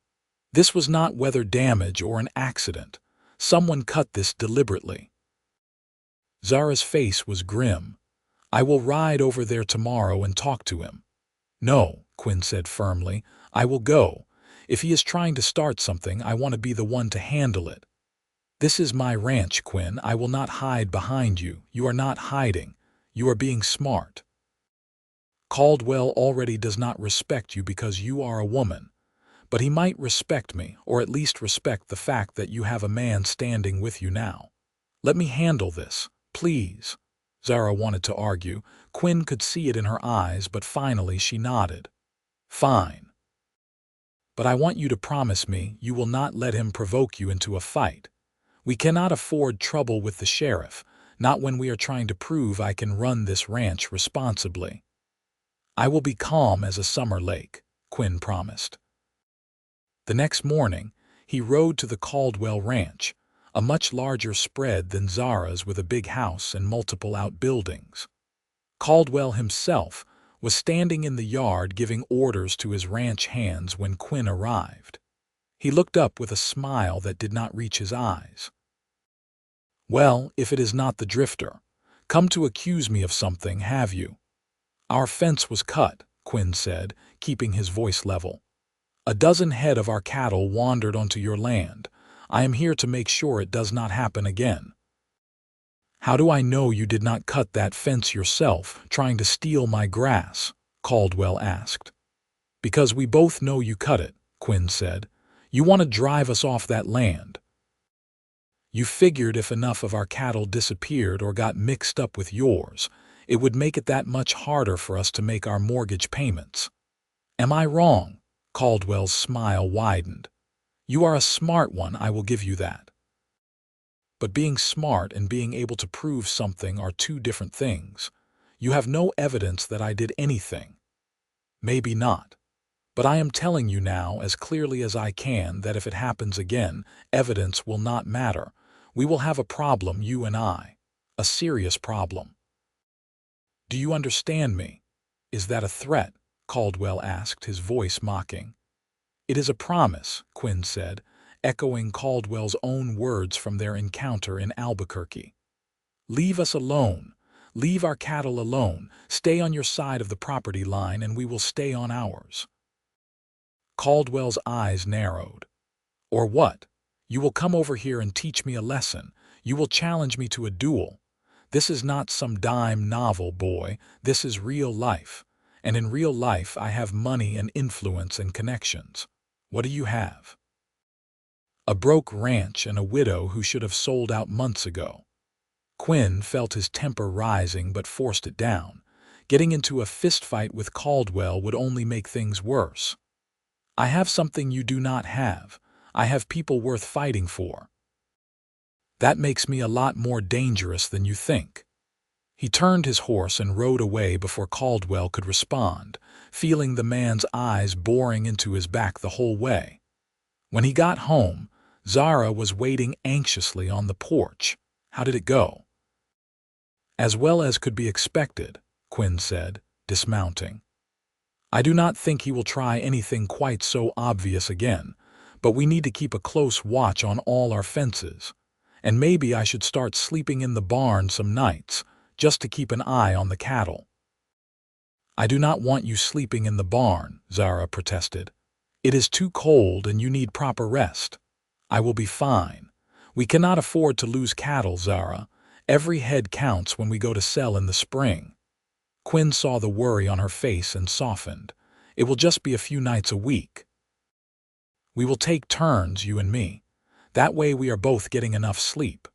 "This was not weather damage or an accident. Someone cut this deliberately." Zara's face was grim. "I will ride over there tomorrow and talk to him." "No," Quinn said firmly, "I will go. If he is trying to start something, I want to be the one to handle it. This is my ranch, Quinn. I will not hide behind you. You are not hiding. You are being smart. Caldwell already does not respect you because you are a woman, but he might respect me, or at least respect the fact that you have a man standing with you now. Let me handle this, please." Zara wanted to argue. Quinn could see it in her eyes, but finally she nodded. "Fine. But I want you to promise me you will not let him provoke you into a fight. We cannot afford trouble with the sheriff, not when we are trying to prove I can run this ranch responsibly." "I will be calm as a summer lake," Quinn promised. The next morning, he rode to the Caldwell Ranch, a much larger spread than Zara's with a big house and multiple outbuildings. Caldwell himself was standing in the yard giving orders to his ranch hands when Quinn arrived. He looked up with a smile that did not reach his eyes. "Well, if it is not the drifter, come to accuse me of something, have you?" "Our fence was cut," Quinn said, keeping his voice level. "A dozen head of our cattle wandered onto your land. I am here to make sure it does not happen again." "How do I know you did not cut that fence yourself, trying to steal my grass?" Caldwell asked. "Because we both know you cut it," Quinn said. "You want to drive us off that land. You figured if enough of our cattle disappeared or got mixed up with yours, it would make it that much harder for us to make our mortgage payments. Am I wrong?" Caldwell's smile widened. "You are a smart one, I will give you that. But being smart and being able to prove something are two different things. You have no evidence that I did anything. Maybe not. But I am telling you now as clearly as I can that if it happens again, evidence will not matter. We will have a problem, you and I. A serious problem. Do you understand me? Is that a threat?" Caldwell asked, his voice mocking. "It is a promise," Quinn said, echoing Caldwell's own words from their encounter in Albuquerque. "Leave us alone. Leave our cattle alone. Stay on your side of the property line and we will stay on ours." Caldwell's eyes narrowed. "Or what? You will come over here and teach me a lesson. You will challenge me to a duel. This is not some dime novel, boy. This is real life. And in real life I have money and influence and connections. What do you have?" "A broke ranch and a widow who should have sold out months ago." Quinn felt his temper rising but forced it down. Getting into a fistfight with Caldwell would only make things worse. "I have something you do not have. I have people worth fighting for. That makes me a lot more dangerous than you think." He turned his horse and rode away before Caldwell could respond, feeling the man's eyes boring into his back the whole way. When he got home, Zara was waiting anxiously on the porch. "How did it go?" "As well as could be expected," Quinn said, dismounting. "I do not think he will try anything quite so obvious again, but we need to keep a close watch on all our fences. And maybe I should start sleeping in the barn some nights, just to keep an eye on the cattle." "I do not want you sleeping in the barn," Zara protested. "It is too cold and you need proper rest." "I will be fine. We cannot afford to lose cattle, Zara. Every head counts when we go to sell in the spring." Quinn saw the worry on her face and softened. "It will just be a few nights a week. We will take turns, you and me. That way we are both getting enough sleep."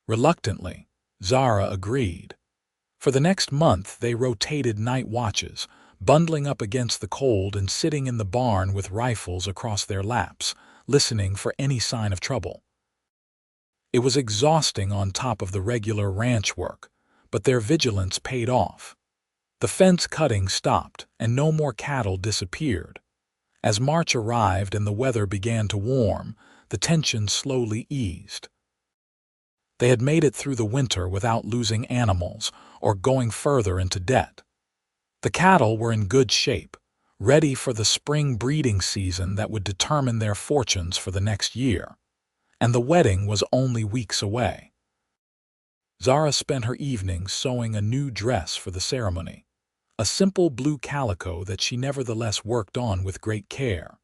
Reluctantly, Zara agreed. For the next month they rotated night watches, bundling up against the cold and sitting in the barn with rifles across their laps, listening for any sign of trouble. It was exhausting on top of the regular ranch work, but their vigilance paid off. The fence cutting stopped, and no more cattle disappeared. As March arrived and the weather began to warm, the tension slowly eased. They had made it through the winter without losing animals or going further into debt. The cattle were in good shape, ready for the spring breeding season that would determine their fortunes for the next year, and the wedding was only weeks away. Zara spent her evenings sewing a new dress for the ceremony, a simple blue calico that she nevertheless worked on with great care.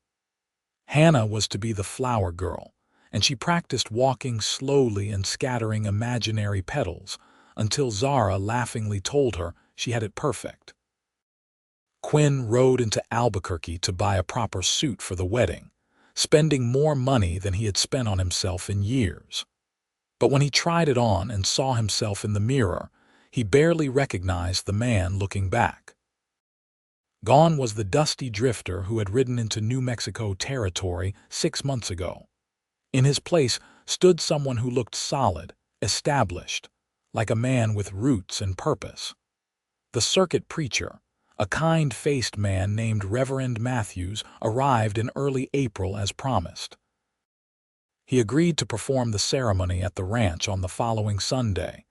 Hannah was to be the flower girl, and she practiced walking slowly and scattering imaginary petals until Zara laughingly told her she had it perfect. Quinn rode into Albuquerque to buy a proper suit for the wedding, spending more money than he had spent on himself in years. But when he tried it on and saw himself in the mirror, he barely recognized the man looking back. Gone was the dusty drifter who had ridden into New Mexico territory 6 months ago. In his place stood someone who looked solid, established, like a man with roots and purpose. The circuit preacher, a kind-faced man named Reverend Matthews, arrived in early April as promised. He agreed to perform the ceremony at the ranch on the following Sunday,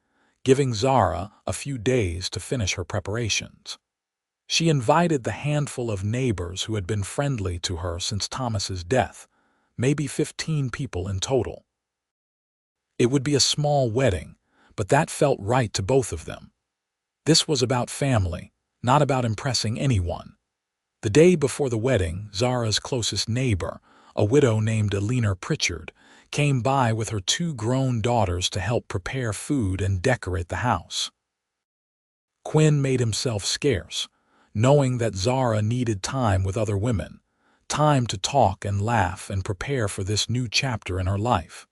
giving Zara a few days to finish her preparations. She invited the handful of neighbors who had been friendly to her since Thomas's death, maybe 15 people in total. It would be a small wedding, but that felt right to both of them. This was about family, not about impressing anyone. The day before the wedding, Zara's closest neighbor, a widow named Elena Pritchard, came by with her 2 grown daughters to help prepare food and decorate the house. Quinn made himself scarce, knowing that Zara needed time with other women, time to talk and laugh and prepare for this new chapter in her life.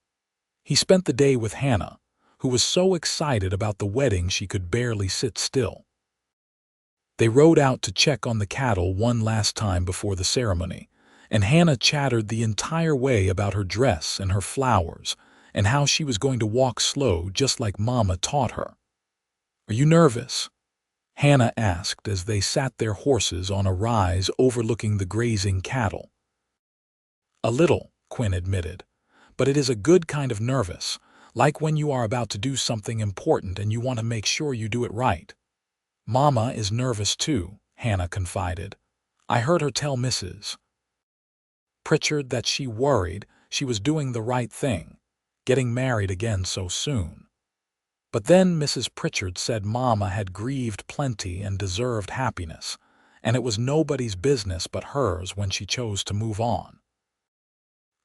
He spent the day with Hannah, who was so excited about the wedding she could barely sit still. They rode out to check on the cattle one last time before the ceremony, and Hannah chattered the entire way about her dress and her flowers and how she was going to walk slow just like Mama taught her. "Are you nervous?" Hannah asked as they sat their horses on a rise overlooking the grazing cattle. "A little," Quinn admitted, "but it is a good kind of nervous, like when you are about to do something important and you want to make sure you do it right." "Mama is nervous too," Hannah confided. "I heard her tell Mrs. Pritchard that she worried she was doing the right thing, getting married again so soon. But then Mrs. Pritchard said Mama had grieved plenty and deserved happiness, and it was nobody's business but hers when she chose to move on."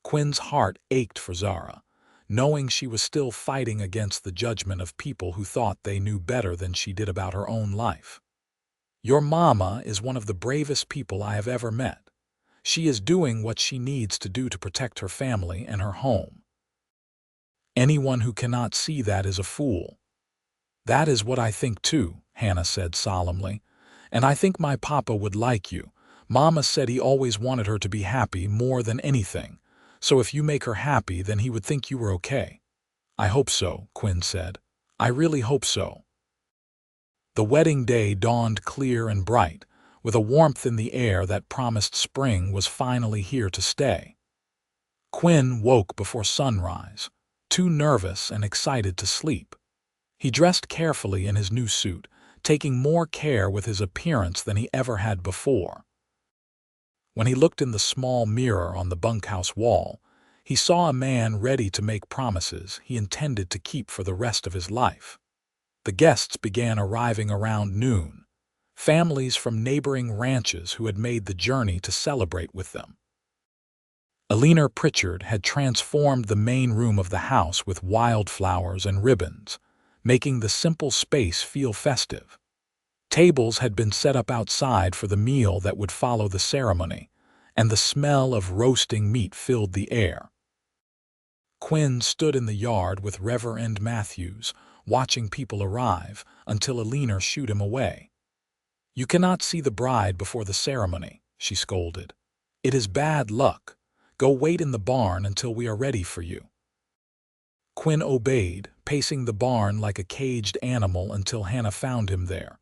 Quinn's heart ached for Zara, knowing she was still fighting against the judgment of people who thought they knew better than she did about her own life. "Your Mama is one of the bravest people I have ever met. She is doing what she needs to do to protect her family and her home. Anyone who cannot see that is a fool." "That is what I think too," Hannah said solemnly. "And I think my papa would like you. Mama said he always wanted her to be happy more than anything. So if you make her happy, then he would think you were okay." "I hope so," Quinn said. "I really hope so." The wedding day dawned clear and bright, with a warmth in the air that promised spring was finally here to stay. Quinn woke before sunrise, too nervous and excited to sleep. He dressed carefully in his new suit, taking more care with his appearance than he ever had before. When he looked in the small mirror on the bunkhouse wall, he saw a man ready to make promises he intended to keep for the rest of his life. The guests began arriving around noon, families from neighboring ranches who had made the journey to celebrate with them. Alina Pritchard had transformed the main room of the house with wildflowers and ribbons, making the simple space feel festive. Tables had been set up outside for the meal that would follow the ceremony, and the smell of roasting meat filled the air. Quinn stood in the yard with Reverend Matthews, watching people arrive until Alina shooed him away. "You cannot see the bride before the ceremony," she scolded. "It is bad luck. Go wait in the barn until we are ready for you." Quinn obeyed, pacing the barn like a caged animal until Hannah found him there.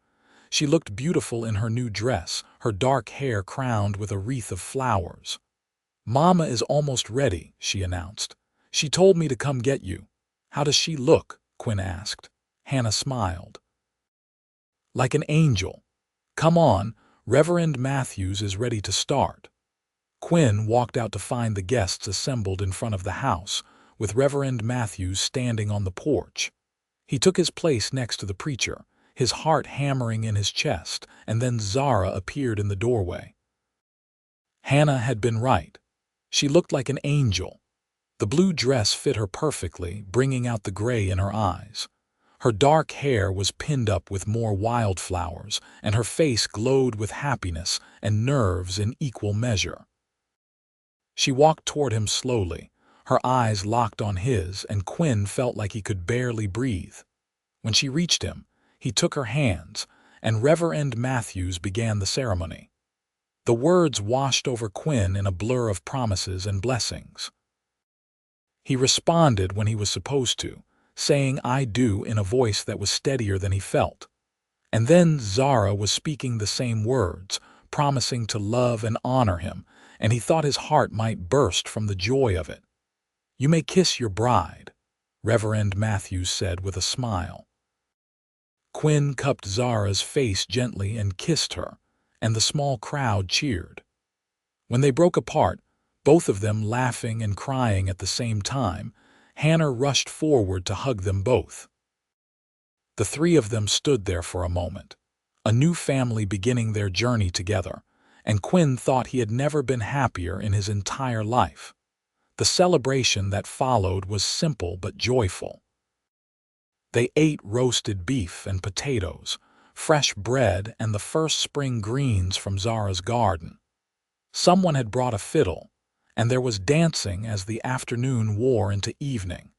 She looked beautiful in her new dress, her dark hair crowned with a wreath of flowers. "Mama is almost ready," she announced. "She told me to come get you." "How does she look?" Quinn asked. Hannah smiled. "Like an angel. Come on, Reverend Matthews is ready to start." Quinn walked out to find the guests assembled in front of the house, with Reverend Matthews standing on the porch. He took his place next to the preacher, his heart hammering in his chest, and then Zara appeared in the doorway. Hannah had been right. She looked like an angel. The blue dress fit her perfectly, bringing out the gray in her eyes. Her dark hair was pinned up with more wildflowers, and her face glowed with happiness and nerves in equal measure. She walked toward him slowly, her eyes locked on his, and Quinn felt like he could barely breathe. When she reached him, he took her hands, and Reverend Matthews began the ceremony. The words washed over Quinn in a blur of promises and blessings. He responded when he was supposed to, saying "I do" in a voice that was steadier than he felt. And then Zara was speaking the same words, promising to love and honor him, and he thought his heart might burst from the joy of it. "You may kiss your bride," Reverend Matthews said with a smile. Quinn cupped Zara's face gently and kissed her, and the small crowd cheered. When they broke apart, both of them laughing and crying at the same time, Hannah rushed forward to hug them both. The three of them stood there for a moment, a new family beginning their journey together, and Quinn thought he had never been happier in his entire life. The celebration that followed was simple but joyful. They ate roasted beef and potatoes, fresh bread, and the first spring greens from Zara's garden. Someone had brought a fiddle, and there was dancing as the afternoon wore into evening.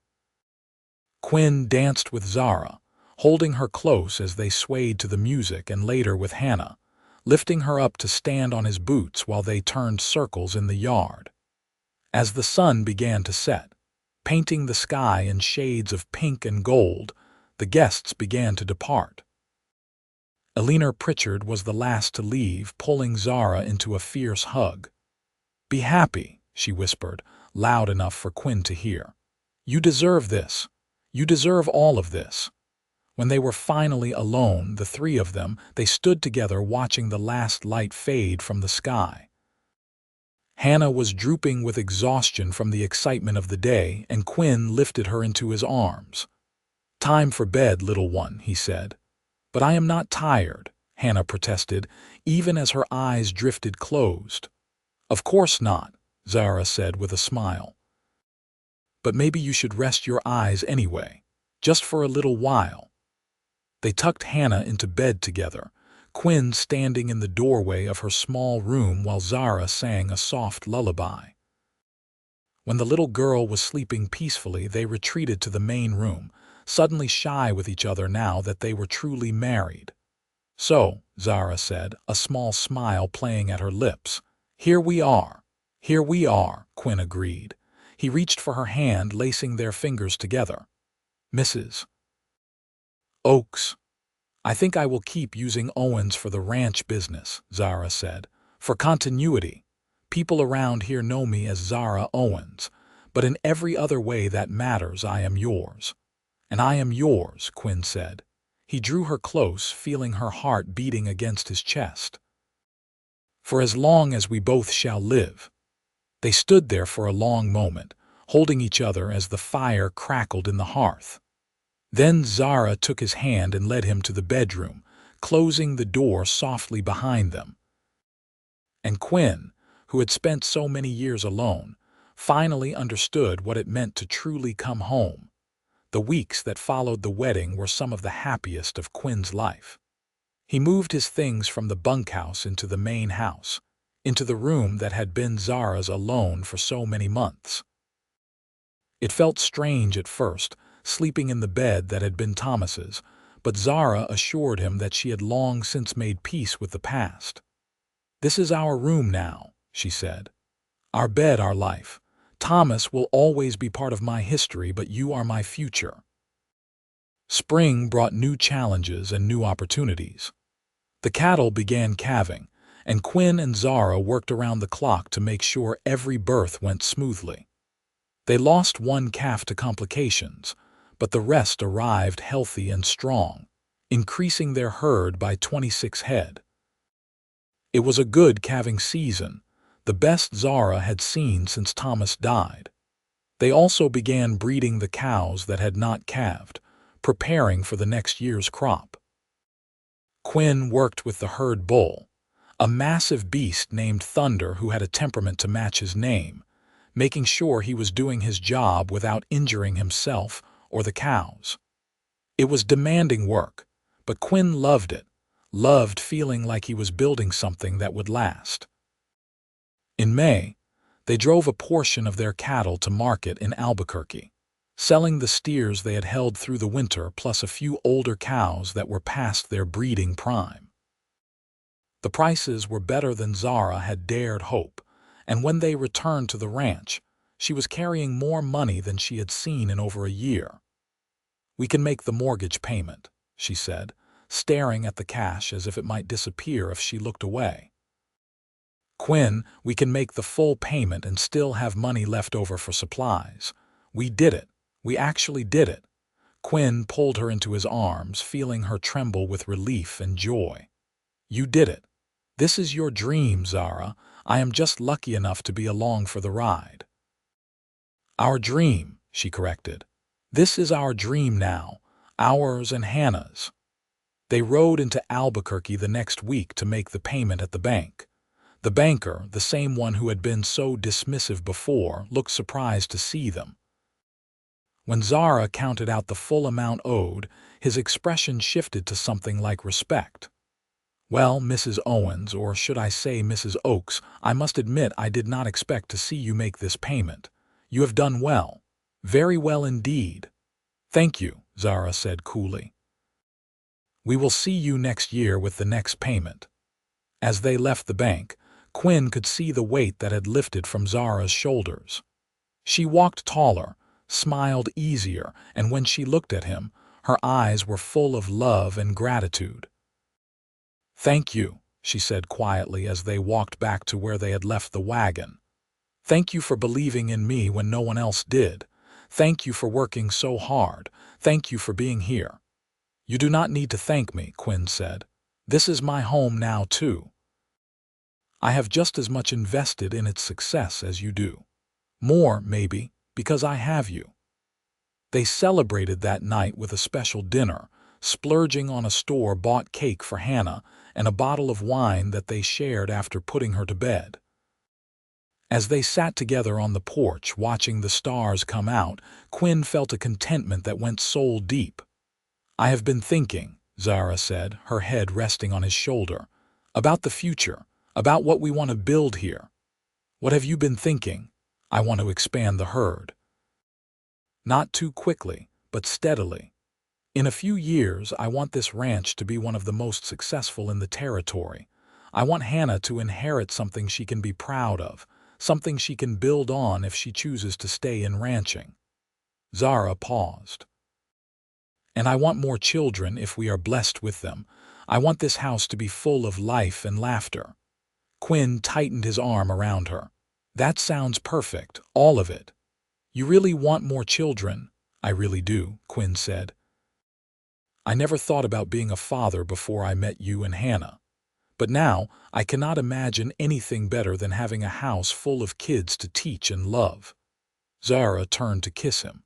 Quinn danced with Zara, holding her close as they swayed to the music, and later with Hannah, lifting her up to stand on his boots while they turned circles in the yard. As the sun began to set, painting the sky in shades of pink and gold, the guests began to depart. Alina Pritchard was the last to leave, pulling Zara into a fierce hug. "Be happy," she whispered, loud enough for Quinn to hear. "You deserve this. You deserve all of this." When they were finally alone, the three of them, they stood together watching the last light fade from the sky. Hannah was drooping with exhaustion from the excitement of the day, and Quinn lifted her into his arms. "Time for bed, little one," he said. "But I am not tired," Hannah protested, even as her eyes drifted closed. "Of course not," Zara said with a smile. "But maybe you should rest your eyes anyway, just for a little while." They tucked Hannah into bed together, Quinn standing in the doorway of her small room while Zara sang a soft lullaby. When the little girl was sleeping peacefully, they retreated to the main room, suddenly shy with each other now that they were truly married. "So," Zara said, a small smile playing at her lips. "Here we are." "Here we are," Quinn agreed. He reached for her hand, lacing their fingers together. "Mrs. Oakes." "I think I will keep using Owens for the ranch business," Zara said. "For continuity. People around here know me as Zara Owens, but in every other way that matters I am yours." "And I am yours," Quinn said. He drew her close, feeling her heart beating against his chest. "For as long as we both shall live." They stood there for a long moment, holding each other as the fire crackled in the hearth. Then Zara took his hand and led him to the bedroom, closing the door softly behind them. And Quinn, who had spent so many years alone, finally understood what it meant to truly come home. The weeks that followed the wedding were some of the happiest of Quinn's life. He moved his things from the bunkhouse into the main house, into the room that had been Zara's alone for so many months. It felt strange at first, sleeping in the bed that had been Thomas's, but Zara assured him that she had long since made peace with the past. "This is our room now," she said. "Our bed, our life. Thomas will always be part of my history, but you are my future." Spring brought new challenges and new opportunities. The cattle began calving, and Quinn and Zara worked around the clock to make sure every birth went smoothly. They lost one calf to complications, but the rest arrived healthy and strong, increasing their herd by 26 head. It was a good calving season, the best Zara had seen since Thomas died. They also began breeding the cows that had not calved, preparing for the next year's crop. Quinn worked with the herd bull, a massive beast named Thunder who had a temperament to match his name, making sure he was doing his job without injuring himself or the cows. It was demanding work, but Quinn loved it, loved feeling like he was building something that would last. In May, they drove a portion of their cattle to market in Albuquerque, selling the steers they had held through the winter plus a few older cows that were past their breeding prime. The prices were better than Zara had dared hope, and when they returned to the ranch, she was carrying more money than she had seen in over a year. "We can make the mortgage payment," she said, staring at the cash as if it might disappear if she looked away. "Quinn, we can make the full payment and still have money left over for supplies. We did it. We actually did it." Quinn pulled her into his arms, feeling her tremble with relief and joy. "You did it. This is your dream, Zara. I am just lucky enough to be along for the ride." "Our dream," she corrected. "This is our dream now, ours and Hannah's." They rode into Albuquerque the next week to make the payment at the bank. The banker, the same one who had been so dismissive before, looked surprised to see them. When Zara counted out the full amount owed, his expression shifted to something like respect. "Well, Mrs. Owens, or should I say Mrs. Oakes, I must admit I did not expect to see you make this payment. You have done well. Very well indeed." "Thank you," Zara said coolly. "We will see you next year with the next payment." As they left the bank, Quinn could see the weight that had lifted from Zara's shoulders. She walked taller, smiled easier, and when she looked at him, her eyes were full of love and gratitude. "Thank you," she said quietly as they walked back to where they had left the wagon. "Thank you for believing in me when no one else did. Thank you for working so hard. Thank you for being here." "You do not need to thank me," Quinn said. "This is my home now, too. I have just as much invested in its success as you do. More, maybe, because I have you." They celebrated that night with a special dinner, splurging on a store-bought cake for Hannah and a bottle of wine that they shared after putting her to bed. As they sat together on the porch watching the stars come out, Quinn felt a contentment that went soul deep. "I have been thinking," Zara said, her head resting on his shoulder, "about the future, about what we want to build here." "What have you been thinking?" "I want to expand the herd." "Not too quickly, but steadily. In a few years, I want this ranch to be one of the most successful in the territory. I want Hannah to inherit something she can be proud of, something she can build on if she chooses to stay in ranching. Zara paused. And I want more children if we are blessed with them. I want this house to be full of life and laughter. Quinn tightened his arm around her. That sounds perfect, all of it. You really want more children? I really do, Quinn said. I never thought about being a father before I met you and Hannah. But now, I cannot imagine anything better than having a house full of kids to teach and love. Zara turned to kiss him.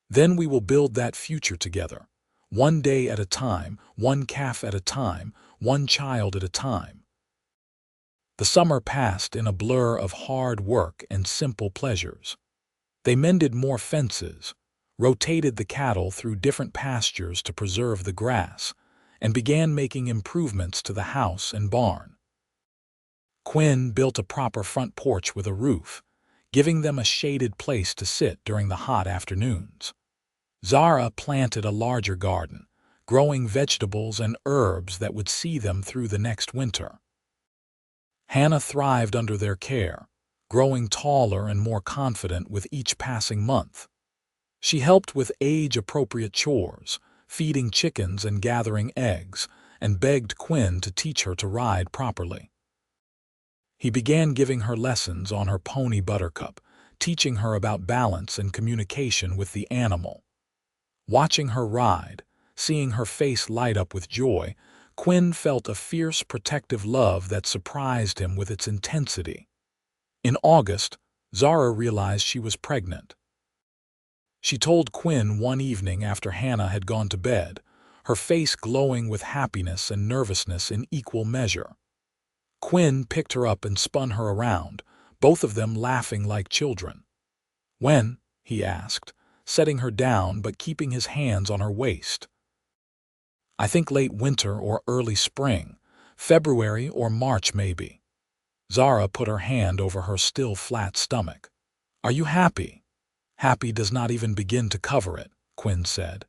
Then we will build that future together. One day at a time, one calf at a time, one child at a time. The summer passed in a blur of hard work and simple pleasures. They mended more fences, rotated the cattle through different pastures to preserve the grass, and began making improvements to the house and barn. Quinn built a proper front porch with a roof, giving them a shaded place to sit during the hot afternoons. Zara planted a larger garden, growing vegetables and herbs that would see them through the next winter. Hannah thrived under their care, growing taller and more confident with each passing month. She helped with age-appropriate chores, feeding chickens and gathering eggs, and begged Quinn to teach her to ride properly. He began giving her lessons on her pony Buttercup, teaching her about balance and communication with the animal. Watching her ride, seeing her face light up with joy, Quinn felt a fierce protective love that surprised him with its intensity. In August, Zara realized she was pregnant. She told Quinn one evening after Hannah had gone to bed, her face glowing with happiness and nervousness in equal measure. Quinn picked her up and spun her around, both of them laughing like children. "When?" he asked, setting her down but keeping his hands on her waist. "I think late winter or early spring, February or March maybe." Zara put her hand over her still flat stomach. "Are you happy?" "Happy does not even begin to cover it," Quinn said.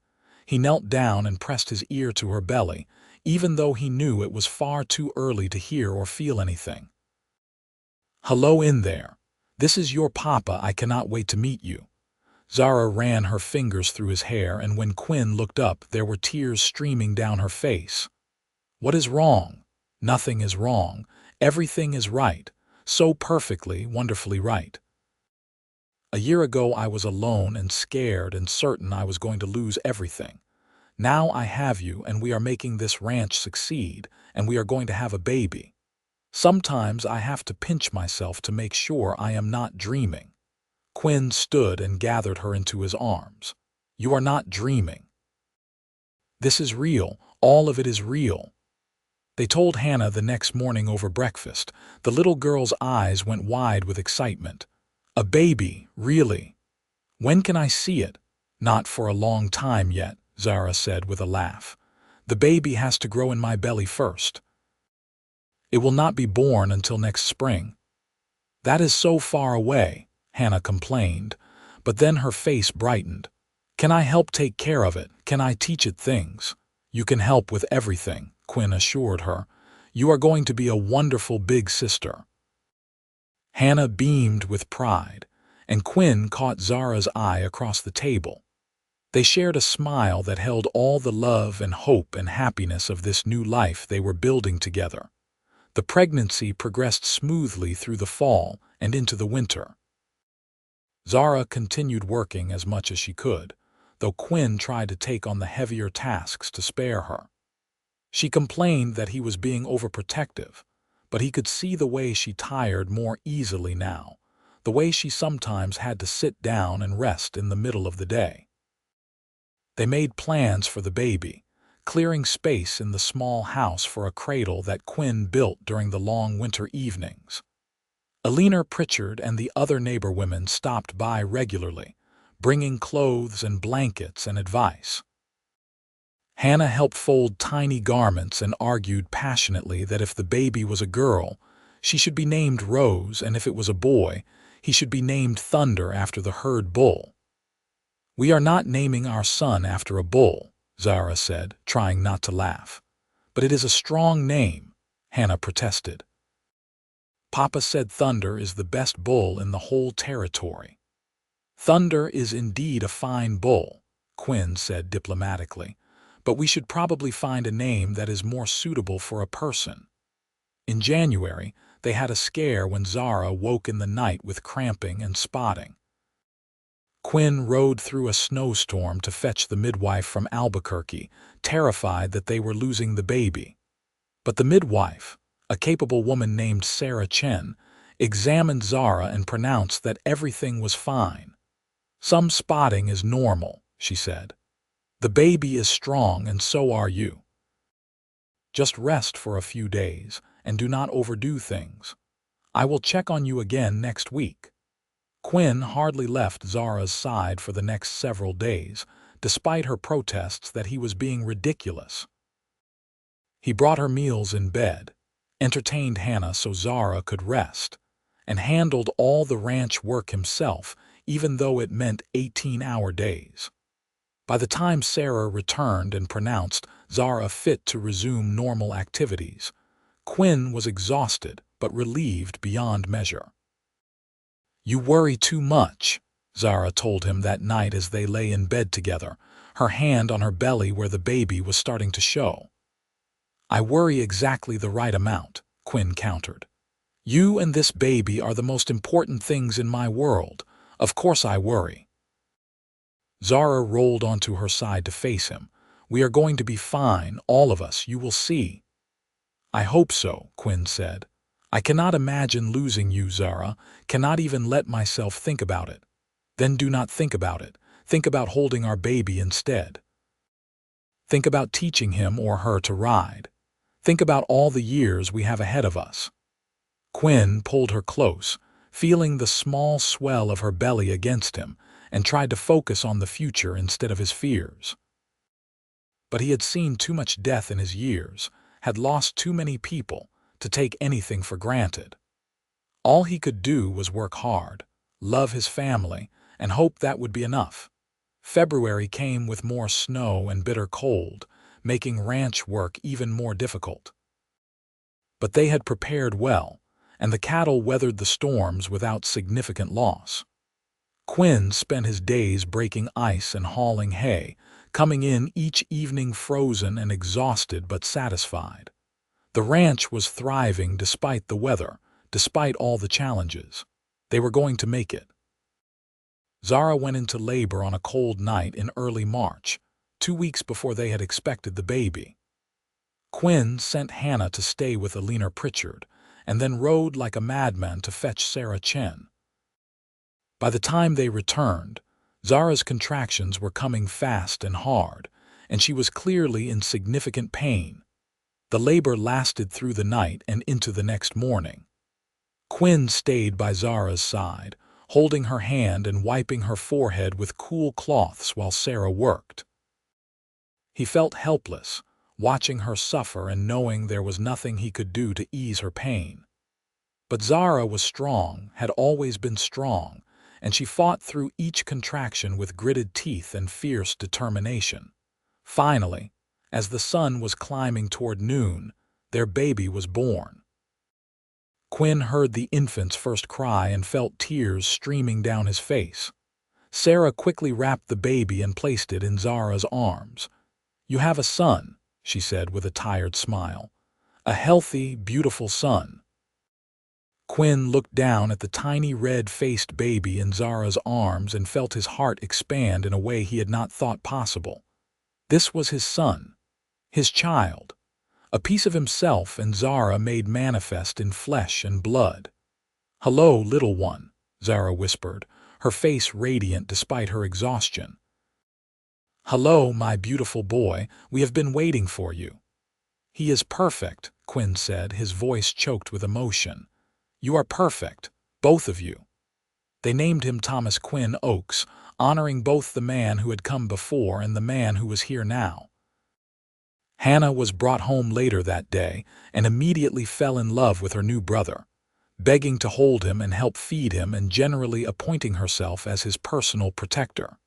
He knelt down and pressed his ear to her belly, even though he knew it was far too early to hear or feel anything. "Hello in there. This is your papa. I cannot wait to meet you." Zara ran her fingers through his hair, and when Quinn looked up, there were tears streaming down her face. "What is wrong?" "Nothing is wrong. Everything is right. So perfectly, wonderfully right. A year ago I was alone and scared and certain I was going to lose everything. Now I have you, and we are making this ranch succeed, and we are going to have a baby. Sometimes I have to pinch myself to make sure I am not dreaming." Quinn stood and gathered her into his arms. "You are not dreaming. This is real. All of it is real." They told Hannah the next morning over breakfast. The little girl's eyes went wide with excitement. "A baby, really? When can I see it?" "Not for a long time yet," Zara said with a laugh. "The baby has to grow in my belly first. It will not be born until next spring." "That is so far away," Hannah complained, but then her face brightened. "Can I help take care of it? Can I teach it things?" "You can help with everything," Quinn assured her. "You are going to be a wonderful big sister." Hannah beamed with pride, and Quinn caught Zara's eye across the table. They shared a smile that held all the love and hope and happiness of this new life they were building together. The pregnancy progressed smoothly through the fall and into the winter. Zara continued working as much as she could, though Quinn tried to take on the heavier tasks to spare her. She complained that he was being overprotective, but he could see the way she tired more easily now, the way she sometimes had to sit down and rest in the middle of the day. They made plans for the baby, clearing space in the small house for a cradle that Quinn built during the long winter evenings. Eleanor Pritchard and the other neighbor women stopped by regularly, bringing clothes and blankets and advice. Hannah helped fold tiny garments and argued passionately that if the baby was a girl, she should be named Rose, and if it was a boy, he should be named Thunder after the herd bull. "We are not naming our son after a bull," Zara said, trying not to laugh. But it is a strong name, Hannah protested. Papa said Thunder is the best bull in the whole territory. Thunder is indeed a fine bull, Quinn said diplomatically, but we should probably find a name that is more suitable for a person. In January, they had a scare when Zara woke in the night with cramping and spotting. Quinn rode through a snowstorm to fetch the midwife from Albuquerque, terrified that they were losing the baby. But the midwife, a capable woman named Sarah Chen, examined Zara and pronounced that everything was fine. "Some spotting is normal," she said. "The baby is strong and so are you. Just rest for a few days and do not overdo things. I will check on you again next week." Quinn hardly left Zara's side for the next several days, despite her protests that he was being ridiculous. He brought her meals in bed, entertained Hannah so Zara could rest, and handled all the ranch work himself, even though it meant 18-hour days. By the time Sarah returned and pronounced Zara fit to resume normal activities, Quinn was exhausted but relieved beyond measure. "You worry too much," Zara told him that night as they lay in bed together, her hand on her belly where the baby was starting to show. "I worry exactly the right amount," Quinn countered. "You and this baby are the most important things in my world. Of course I worry." Zara rolled onto her side to face him. "We are going to be fine, all of us, you will see." "I hope so," Quinn said. "I cannot imagine losing you, Zara, cannot even let myself think about it." "Then do not think about it. Think about holding our baby instead. Think about teaching him or her to ride. Think about all the years we have ahead of us." Quinn pulled her close, feeling the small swell of her belly against him, and tried to focus on the future instead of his fears. But he had seen too much death in his years, had lost too many people, to take anything for granted. All he could do was work hard, love his family, and hope that would be enough. February came with more snow and bitter cold, making ranch work even more difficult. But they had prepared well, and the cattle weathered the storms without significant loss. Quinn spent his days breaking ice and hauling hay, coming in each evening frozen and exhausted but satisfied. The ranch was thriving despite the weather, despite all the challenges. They were going to make it. Zara went into labor on a cold night in early March, 2 weeks before they had expected the baby. Quinn sent Hannah to stay with Alina Pritchard, and then rode like a madman to fetch Sarah Chen. By the time they returned, Zara's contractions were coming fast and hard, and she was clearly in significant pain. The labor lasted through the night and into the next morning. Quinn stayed by Zara's side, holding her hand and wiping her forehead with cool cloths while Sarah worked. He felt helpless, watching her suffer and knowing there was nothing he could do to ease her pain. But Zara was strong, had always been strong, and she fought through each contraction with gritted teeth and fierce determination. Finally, as the sun was climbing toward noon, their baby was born. Quinn heard the infant's first cry and felt tears streaming down his face. Sarah quickly wrapped the baby and placed it in Zara's arms. "You have a son," she said with a tired smile. "A healthy, beautiful son." Quinn looked down at the tiny red-faced baby in Zara's arms and felt his heart expand in a way he had not thought possible. This was his son, his child, a piece of himself and Zara made manifest in flesh and blood. "Hello, little one," Zara whispered, her face radiant despite her exhaustion. "Hello, my beautiful boy, we have been waiting for you." "He is perfect," Quinn said, his voice choked with emotion. "You are perfect, both of you." They named him Thomas Quinn Oakes, honoring both the man who had come before and the man who was here now. Hannah was brought home later that day and immediately fell in love with her new brother, begging to hold him and help feed him and generally appointing herself as his personal protector.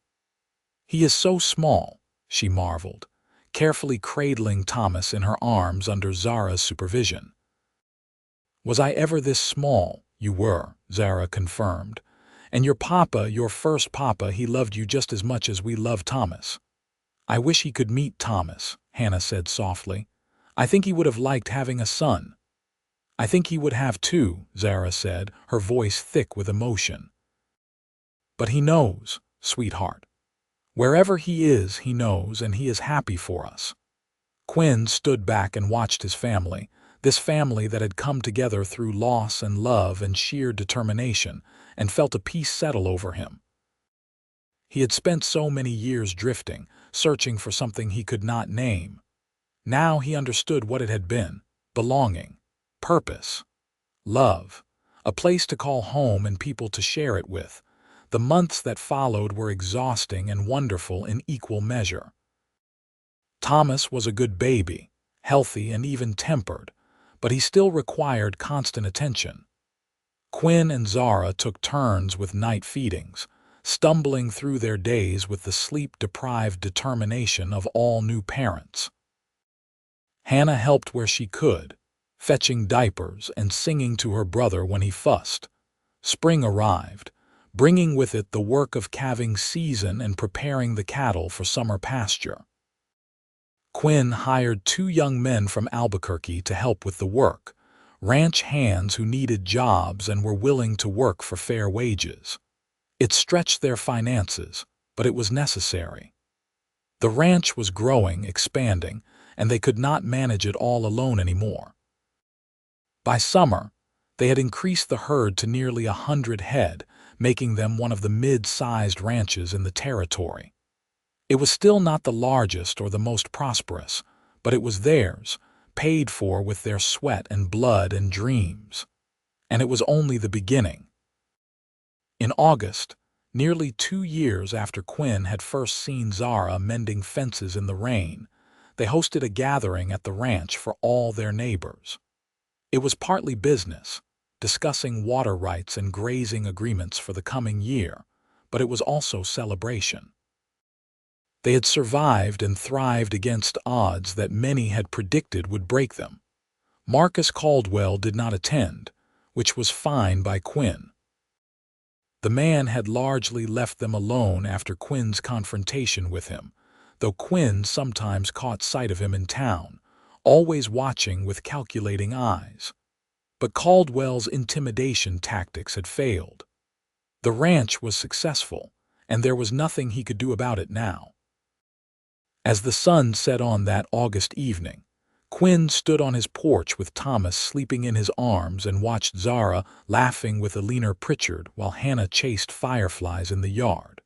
"He is so small," she marveled, carefully cradling Thomas in her arms under Zara's supervision. "Was I ever this small?" "You were," Zara confirmed. "And your papa, your first papa, he loved you just as much as we love Thomas." "I wish he could meet Thomas," Hannah said softly. "I think he would have liked having a son." "I think he would have too," Zara said, her voice thick with emotion. "But he knows, sweetheart. Wherever he is, he knows, and he is happy for us." Quinn stood back and watched his family, this family that had come together through loss and love and sheer determination, and felt a peace settle over him. He had spent so many years drifting, searching for something he could not name. Now he understood what it had been: belonging, purpose, love, a place to call home and people to share it with. The months that followed were exhausting and wonderful in equal measure. Thomas was a good baby, healthy and even-tempered, but he still required constant attention. Quinn and Zara took turns with night feedings, stumbling through their days with the sleep-deprived determination of all new parents. Hannah helped where she could, fetching diapers and singing to her brother when he fussed. Spring arrived, bringing with it the work of calving season and preparing the cattle for summer pasture. Quinn hired 2 young men from Albuquerque to help with the work, ranch hands who needed jobs and were willing to work for fair wages. It stretched their finances, but it was necessary. The ranch was growing, expanding, and they could not manage it all alone anymore. By summer, they had increased the herd to nearly 100 head, making them one of the mid-sized ranches in the territory. It was still not the largest or the most prosperous, but it was theirs, paid for with their sweat and blood and dreams. And it was only the beginning. In August, nearly 2 years after Quinn had first seen Zara mending fences in the rain, they hosted a gathering at the ranch for all their neighbors. It was partly business, discussing water rights and grazing agreements for the coming year, but it was also celebration. They had survived and thrived against odds that many had predicted would break them. Marcus Caldwell did not attend, which was fine by Quinn. The man had largely left them alone after Quinn's confrontation with him, though Quinn sometimes caught sight of him in town, always watching with calculating eyes. But Caldwell's intimidation tactics had failed. The ranch was successful, and there was nothing he could do about it now. As the sun set on that August evening, Quinn stood on his porch with Thomas sleeping in his arms and watched Zara laughing with Eleanor Pritchard while Hannah chased fireflies in the yard.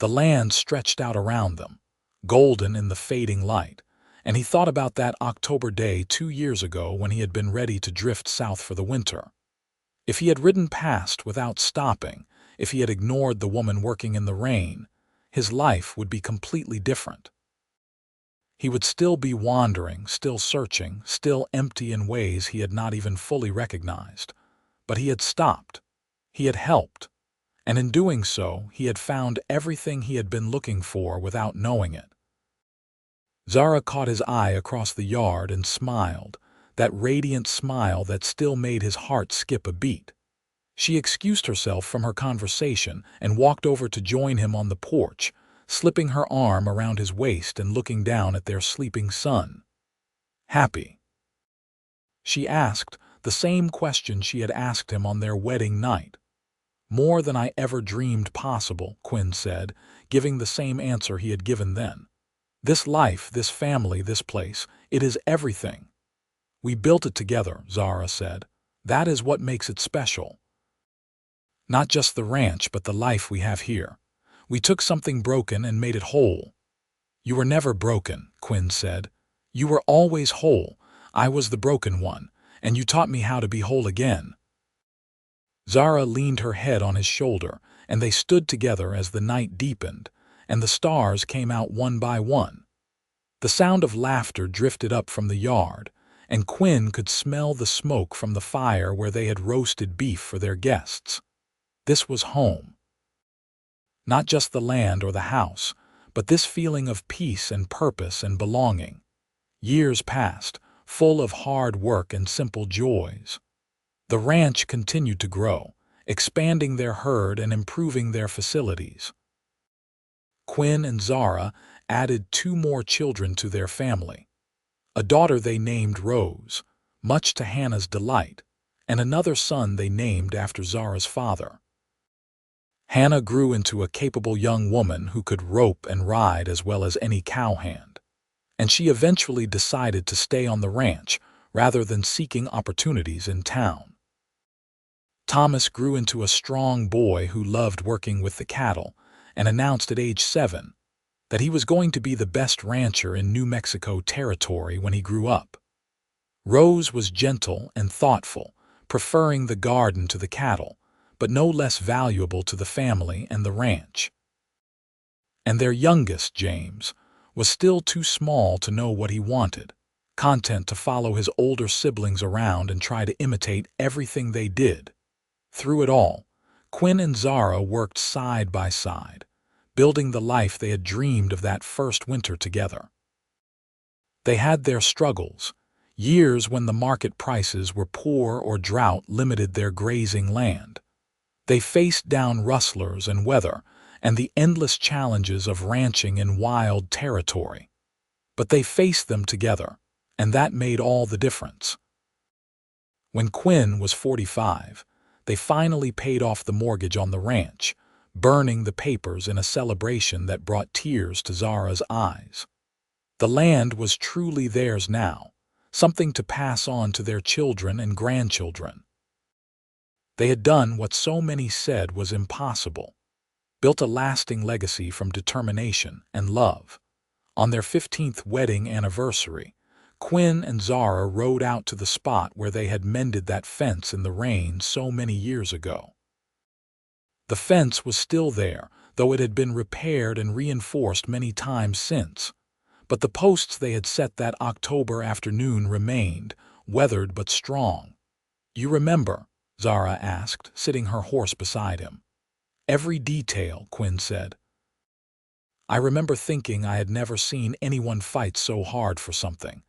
The land stretched out around them, golden in the fading light, and he thought about that October day 2 years ago when he had been ready to drift south for the winter. If he had ridden past without stopping, if he had ignored the woman working in the rain, his life would be completely different. He would still be wandering, still searching, still empty in ways he had not even fully recognized. But he had stopped. He had helped. And in doing so, he had found everything he had been looking for without knowing it. Zara caught his eye across the yard and smiled, that radiant smile that still made his heart skip a beat. She excused herself from her conversation and walked over to join him on the porch, slipping her arm around his waist and looking down at their sleeping son. "Happy?" She asked, the same question she had asked him on their wedding night. "More than I ever dreamed possible," Quinn said, giving the same answer he had given then. "This life, this family, this place, it is everything." "We built it together," Zara said. "That is what makes it special. Not just the ranch, but the life we have here. We took something broken and made it whole." "You were never broken," Quinn said. "You were always whole. I was the broken one, and you taught me how to be whole again." Zara leaned her head on his shoulder, and they stood together as the night deepened, and the stars came out one by one. The sound of laughter drifted up from the yard, and Quinn could smell the smoke from the fire where they had roasted beef for their guests. This was home. Not just the land or the house, but this feeling of peace and purpose and belonging. Years passed, full of hard work and simple joys. The ranch continued to grow, expanding their herd and improving their facilities. Quinn and Zara added 2 more children to their family. A daughter they named Rose, much to Hannah's delight, and another son they named after Zara's father. Hannah grew into a capable young woman who could rope and ride as well as any cowhand, and she eventually decided to stay on the ranch rather than seeking opportunities in town. Thomas grew into a strong boy who loved working with the cattle and announced at age 7 that he was going to be the best rancher in New Mexico territory when he grew up. Rose was gentle and thoughtful, preferring the garden to the cattle, but no less valuable to the family and the ranch. And their youngest, James, was still too small to know what he wanted, content to follow his older siblings around and try to imitate everything they did. Through it all, Quinn and Zara worked side by side, building the life they had dreamed of that first winter together. They had their struggles, years when the market prices were poor or drought limited their grazing land. They faced down rustlers and weather and the endless challenges of ranching in wild territory. But they faced them together, and that made all the difference. When Quinn was 45, they finally paid off the mortgage on the ranch, burning the papers in a celebration that brought tears to Zara's eyes. The land was truly theirs now, something to pass on to their children and grandchildren. They had done what so many said was impossible, built a lasting legacy from determination and love. On their 15th wedding anniversary, Quinn and Zara rode out to the spot where they had mended that fence in the rain so many years ago. The fence was still there, though it had been repaired and reinforced many times since. But the posts they had set that October afternoon remained, weathered but strong. "You remember?" Zara asked, sitting her horse beside him. "Every detail," Quinn said. "I remember thinking I had never seen anyone fight so hard for something.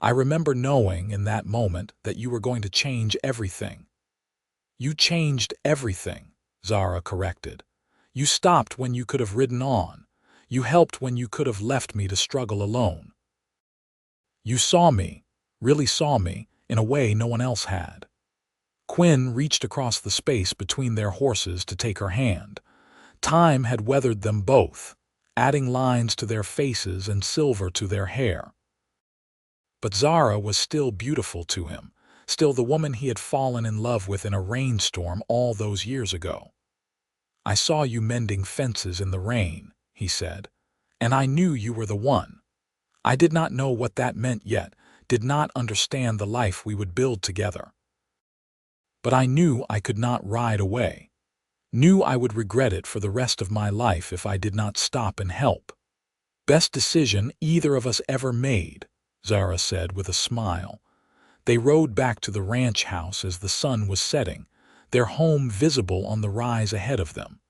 I remember knowing in that moment that you were going to change everything." "You changed everything," Zara corrected. "You stopped when you could have ridden on. You helped when you could have left me to struggle alone. You saw me, really saw me, in a way no one else had." Quinn reached across the space between their horses to take her hand. Time had weathered them both, adding lines to their faces and silver to their hair. But Zara was still beautiful to him, still the woman he had fallen in love with in a rainstorm all those years ago. "I saw you mending fences in the rain," he said, "and I knew you were the one. I did not know what that meant yet, did not understand the life we would build together. But I knew I could not ride away, knew I would regret it for the rest of my life if I did not stop and help." "Best decision either of us ever made," Zara said with a smile. They rode back to the ranch house as the sun was setting, their home visible on the rise ahead of them.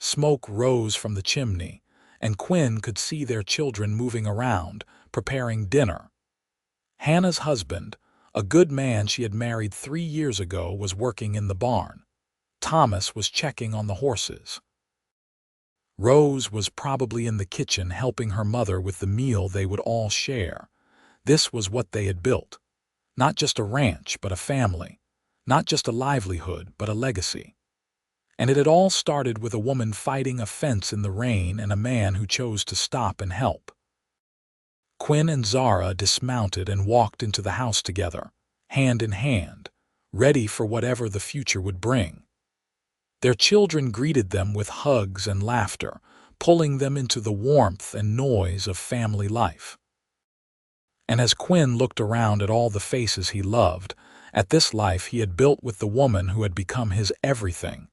Smoke rose from the chimney, and Quinn could see their children moving around, preparing dinner. Hannah's husband, a good man she had married 3 years ago, was working in the barn. Thomas was checking on the horses. Rose was probably in the kitchen helping her mother with the meal they would all share. This was what they had built. Not just a ranch, but a family. Not just a livelihood, but a legacy. And it had all started with a woman fighting a fence in the rain and a man who chose to stop and help. Quinn and Zara dismounted and walked into the house together, hand in hand, ready for whatever the future would bring. Their children greeted them with hugs and laughter, pulling them into the warmth and noise of family life. And as Quinn looked around at all the faces he loved, at this life he had built with the woman who had become his everything,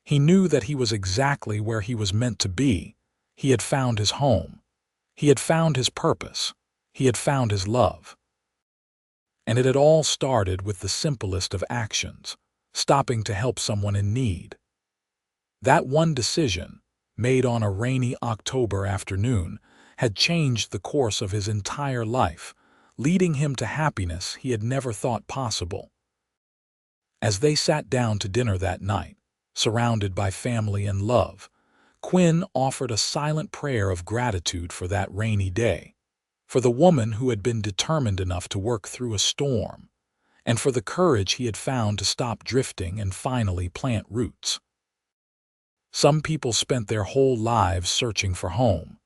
he knew that he was exactly where he was meant to be. He had found his home. He had found his purpose. He had found his love. And it had all started with the simplest of actions, stopping to help someone in need. That one decision, made on a rainy October afternoon, had changed the course of his entire life, leading him to happiness he had never thought possible. As they sat down to dinner that night, surrounded by family and love, Quinn offered a silent prayer of gratitude for that rainy day, for the woman who had been determined enough to work through a storm, and for the courage he had found to stop drifting and finally plant roots. Some people spent their whole lives searching for home.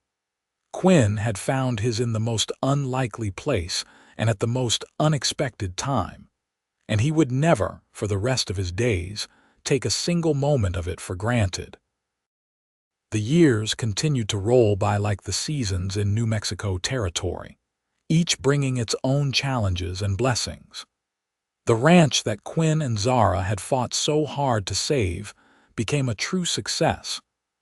Quinn had found his in the most unlikely place and at the most unexpected time, and he would never, for the rest of his days, take a single moment of it for granted. The years continued to roll by like the seasons in New Mexico territory, each bringing its own challenges and blessings. The ranch that Quinn and Zara had fought so hard to save became a true success,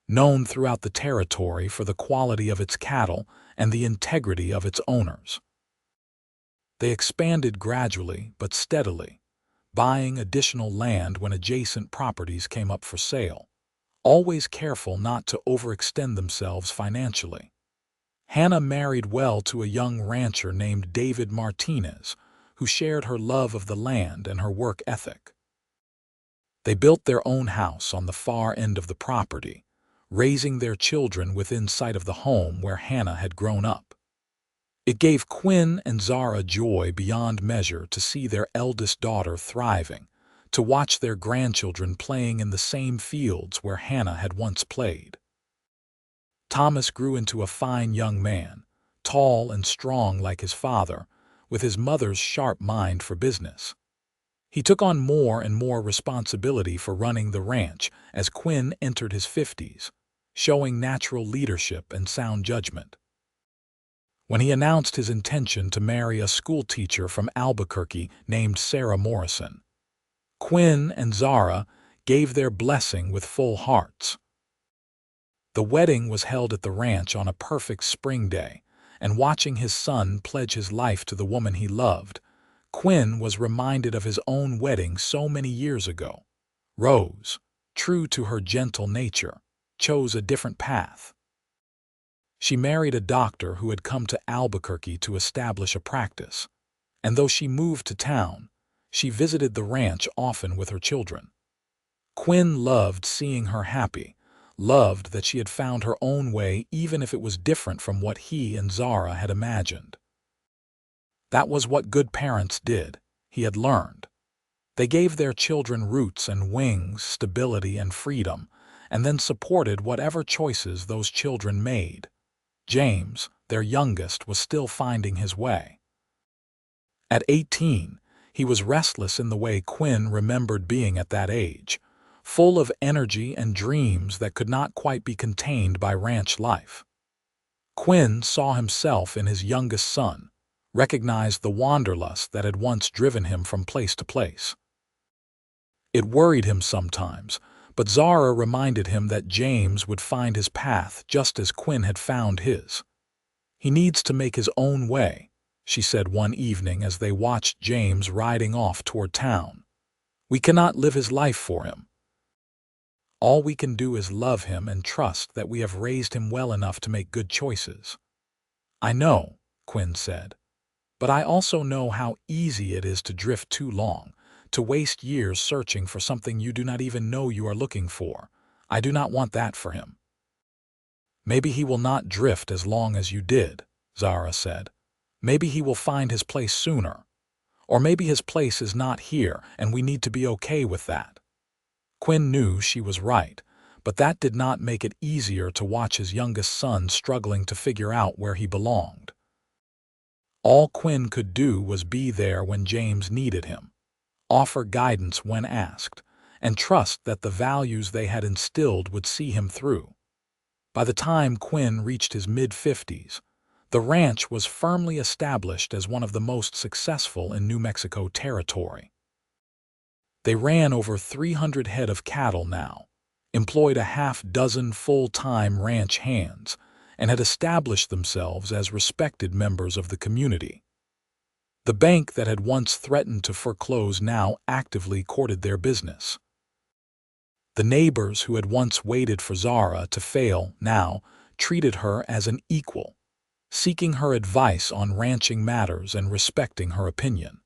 known throughout the territory for the quality of its cattle and the integrity of its owners. They expanded gradually but steadily, buying additional land when adjacent properties came up for sale, always careful not to overextend themselves financially. Hannah married well to a young rancher named David Martinez, who shared her love of the land and her work ethic. They built their own house on the far end of the property, raising their children within sight of the home where Hannah had grown up. It gave Quinn and Zara joy beyond measure to see their eldest daughter thriving, to watch their grandchildren playing in the same fields where Hannah had once played. Thomas grew into a fine young man, tall and strong like his father, with his mother's sharp mind for business. He took on more and more responsibility for running the ranch as Quinn entered his 50s, showing natural leadership and sound judgment. When he announced his intention to marry a schoolteacher from Albuquerque named Sarah Morrison, Quinn and Zara gave their blessing with full hearts. The wedding was held at the ranch on a perfect spring day, and watching his son pledge his life to the woman he loved, Quinn was reminded of his own wedding so many years ago. Rose, true to her gentle nature, chose a different path. She married a doctor who had come to Albuquerque to establish a practice, and though she moved to town, she visited the ranch often with her children. Quinn loved seeing her happy, loved that she had found her own way even if it was different from what he and Zara had imagined. That was what good parents did, he had learned. They gave their children roots and wings, stability and freedom, and then supported whatever choices those children made. James, their youngest, was still finding his way. At 18, he was restless in the way Quinn remembered being at that age, full of energy and dreams that could not quite be contained by ranch life. Quinn saw himself in his youngest son, recognized the wanderlust that had once driven him from place to place. It worried him sometimes, but Zara reminded him that James would find his path just as Quinn had found his. "He needs to make his own way," she said one evening as they watched James riding off toward town. "We cannot live his life for him. All we can do is love him and trust that we have raised him well enough to make good choices." "I know," Quinn said, "but I also know how easy it is to drift too long, to waste years searching for something you do not even know you are looking for. I do not want that for him." "Maybe he will not drift as long as you did," Zara said. "Maybe he will find his place sooner. Or maybe his place is not here, and we need to be okay with that." Quinn knew she was right, but that did not make it easier to watch his youngest son struggling to figure out where he belonged. All Quinn could do was be there when James needed him, offer guidance when asked, and trust that the values they had instilled would see him through. By the time Quinn reached his mid-50s, the ranch was firmly established as one of the most successful in New Mexico territory. They ran over 300 head of cattle now, employed a half-dozen full-time ranch hands, and had established themselves as respected members of the community. The bank that had once threatened to foreclose now actively courted their business. The neighbors who had once waited for Zara to fail now treated her as an equal, seeking her advice on ranching matters and respecting her opinion.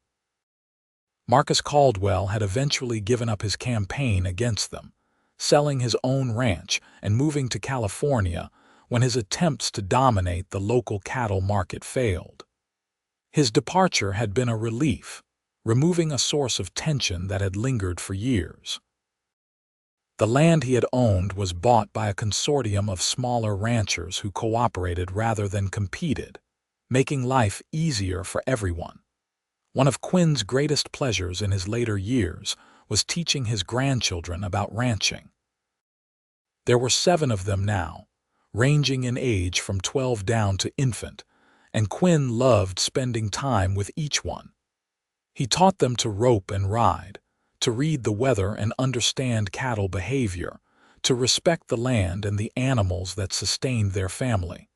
Marcus Caldwell had eventually given up his campaign against them, selling his own ranch and moving to California when his attempts to dominate the local cattle market failed. His departure had been a relief, removing a source of tension that had lingered for years. The land he had owned was bought by a consortium of smaller ranchers who cooperated rather than competed, making life easier for everyone. One of Quinn's greatest pleasures in his later years was teaching his grandchildren about ranching. There were 7 of them now, ranging in age from 12 down to infant, and Quinn loved spending time with each one. He taught them to rope and ride, to read the weather and understand cattle behavior, to respect the land and the animals that sustained their family.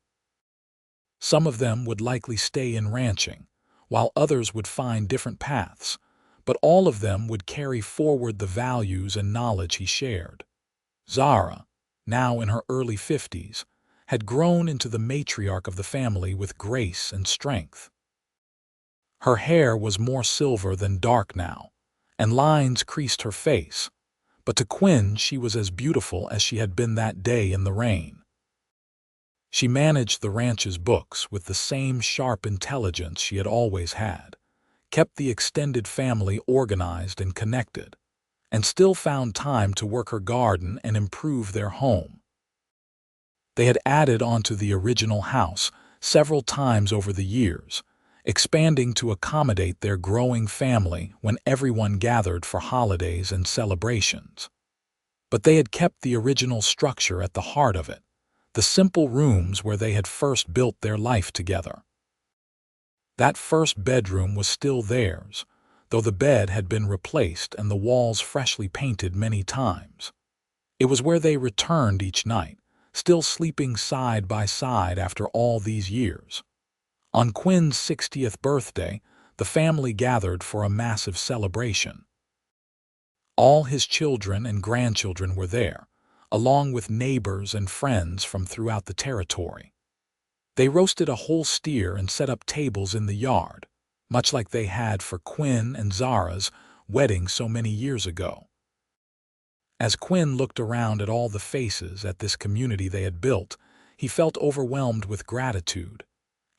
Some of them would likely stay in ranching, while others would find different paths, but all of them would carry forward the values and knowledge he shared. Zara, now in her early 50s, had grown into the matriarch of the family with grace and strength. Her hair was more silver than dark now, and lines creased her face, but to Quinn she was as beautiful as she had been that day in the rain. She managed the ranch's books with the same sharp intelligence she had always had, kept the extended family organized and connected, and still found time to work her garden and improve their home. They had added onto the original house several times over the years, expanding to accommodate their growing family when everyone gathered for holidays and celebrations. But they had kept the original structure at the heart of it, the simple rooms where they had first built their life together. That first bedroom was still theirs, though the bed had been replaced and the walls freshly painted many times. It was where they returned each night, still sleeping side by side after all these years. On Quinn's 60th birthday, the family gathered for a massive celebration. All his children and grandchildren were there, along with neighbors and friends from throughout the territory. They roasted a whole steer and set up tables in the yard, much like they had for Quinn and Zara's wedding so many years ago. As Quinn looked around at all the faces at this community they had built, he felt overwhelmed with gratitude.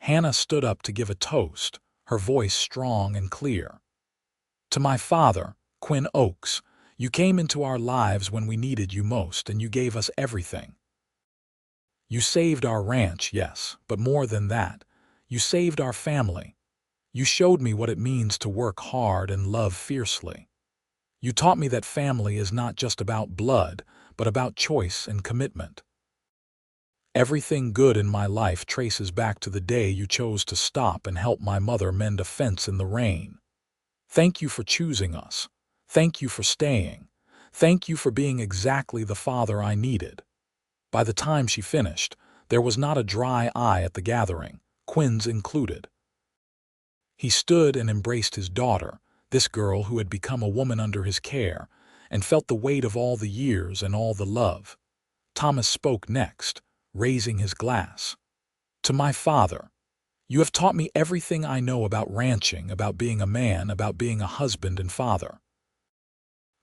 Hannah stood up to give a toast, her voice strong and clear. "To my father, Quinn Oakes, you came into our lives when we needed you most, and you gave us everything. You saved our ranch, yes, but more than that, you saved our family. You showed me what it means to work hard and love fiercely. You taught me that family is not just about blood, but about choice and commitment. Everything good in my life traces back to the day you chose to stop and help my mother mend a fence in the rain. Thank you for choosing us. Thank you for staying. Thank you for being exactly the father I needed." By the time she finished, there was not a dry eye at the gathering, Quinn's included. He stood and embraced his daughter, this girl who had become a woman under his care, and felt the weight of all the years and all the love. Thomas spoke next, raising his glass. "To my father, you have taught me everything I know about ranching, about being a man, about being a husband and father.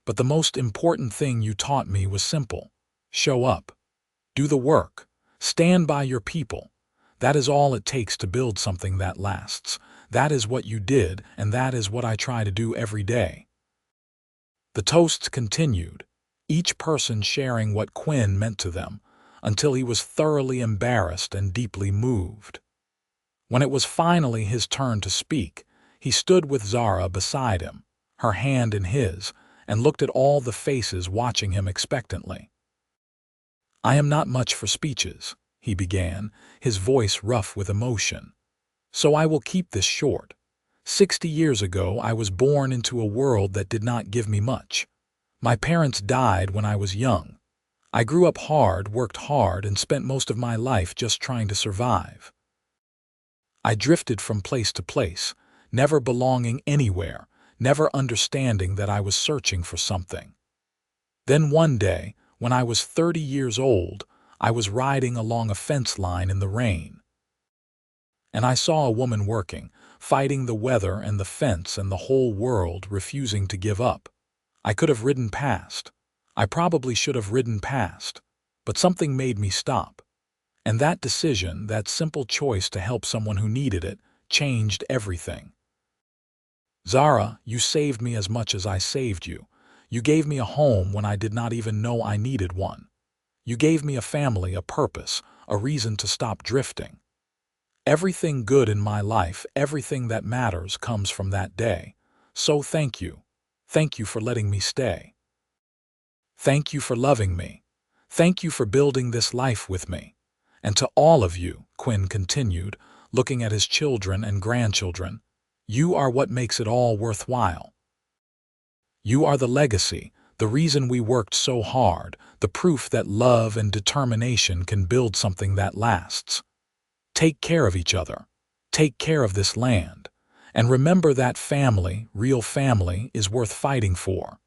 But the most important thing you taught me was simple. Show up. Do the work. Stand by your people. That is all it takes to build something that lasts. That is what you did, and that is what I try to do every day." The toasts continued, each person sharing what Quinn meant to them, until he was thoroughly embarrassed and deeply moved. When it was finally his turn to speak, he stood with Zara beside him, her hand in his, and looked at all the faces watching him expectantly. "I am not much for speeches," he began, his voice rough with emotion. "So I will keep this short. 60 years ago, I was born into a world that did not give me much. My parents died when I was young. I grew up hard, worked hard, and spent most of my life just trying to survive. I drifted from place to place, never belonging anywhere, never understanding that I was searching for something. Then one day, when I was 30 years old, I was riding along a fence line in the rain. And I saw a woman working, fighting the weather and the fence and the whole world refusing to give up. I could have ridden past. I probably should have ridden past. But something made me stop. And that decision, that simple choice to help someone who needed it, changed everything. Zara, you saved me as much as I saved you. You gave me a home when I did not even know I needed one. You gave me a family, a purpose, a reason to stop drifting. Everything good in my life, everything that matters comes from that day. So thank you. Thank you for letting me stay. Thank you for loving me. Thank you for building this life with me. And to all of you, Quinn continued, looking at his children and grandchildren, you are what makes it all worthwhile. You are the legacy, the reason we worked so hard, the proof that love and determination can build something that lasts. Take care of each other. Take care of this land. And remember that family, real family, is worth fighting for.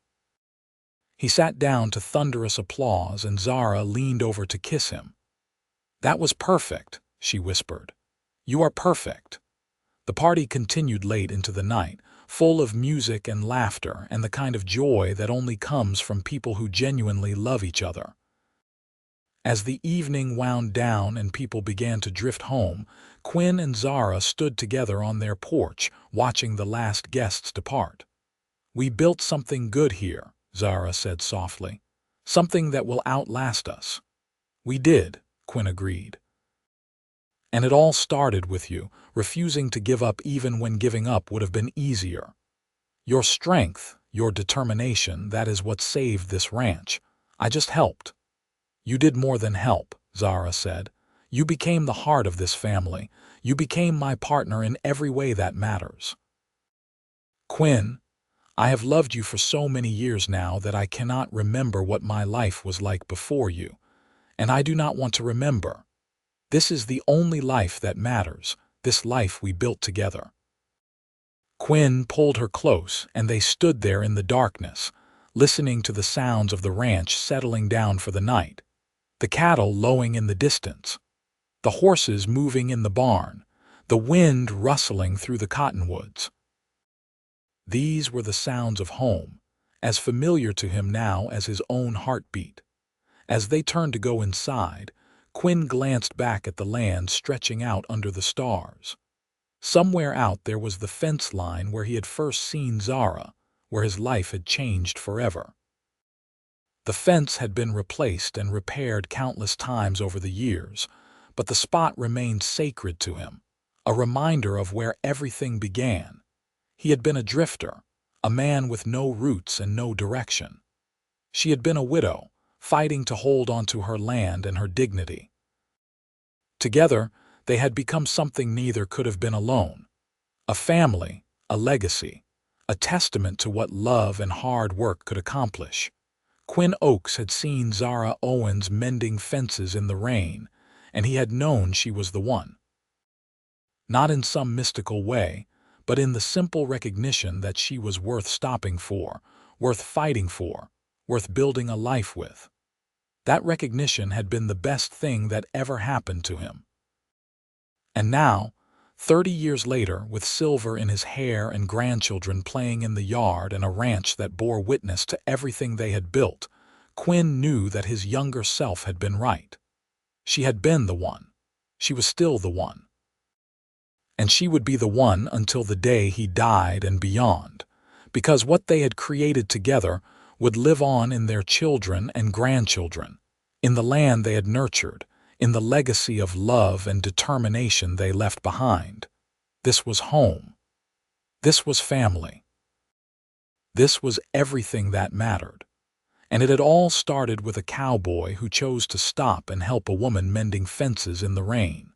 He sat down to thunderous applause, and Zara leaned over to kiss him. That was perfect, she whispered. You are perfect. The party continued late into the night, full of music and laughter and the kind of joy that only comes from people who genuinely love each other. As the evening wound down and people began to drift home, Quinn and Zara stood together on their porch, watching the last guests depart. We built something good here, Zara said softly. Something that will outlast us. We did, Quinn agreed. And it all started with you, refusing to give up even when giving up would have been easier. Your strength, your determination, that is what saved this ranch. I just helped. You did more than help, Zara said. You became the heart of this family. You became my partner in every way that matters. Quinn, I have loved you for so many years now that I cannot remember what my life was like before you. And I do not want to remember. This is the only life that matters, this life we built together. Quinn pulled her close, and they stood there in the darkness, listening to the sounds of the ranch settling down for the night. The cattle lowing in the distance, the horses moving in the barn, the wind rustling through the cottonwoods. These were the sounds of home, as familiar to him now as his own heartbeat. As they turned to go inside, Quinn glanced back at the land stretching out under the stars. Somewhere out there was the fence line where he had first seen Zara, where his life had changed forever. The fence had been replaced and repaired countless times over the years, but the spot remained sacred to him, a reminder of where everything began. He had been a drifter, a man with no roots and no direction. She had been a widow, fighting to hold onto her land and her dignity. Together, they had become something neither could have been alone. A family, a legacy, a testament to what love and hard work could accomplish. Quinn Oakes had seen Zara Owens mending fences in the rain, and he had known she was the one. Not in some mystical way, but in the simple recognition that she was worth stopping for, worth fighting for, worth building a life with. That recognition had been the best thing that ever happened to him. And now, 30 years later, with silver in his hair and grandchildren playing in the yard and a ranch that bore witness to everything they had built, Quinn knew that his younger self had been right. She had been the one. She was still the one. And she would be the one until the day he died and beyond, because what they had created together would live on in their children and grandchildren, in the land they had nurtured, in the legacy of love and determination they left behind. This was home. This was family. This was everything that mattered. And it had all started with a cowboy who chose to stop and help a woman mending fences in the rain.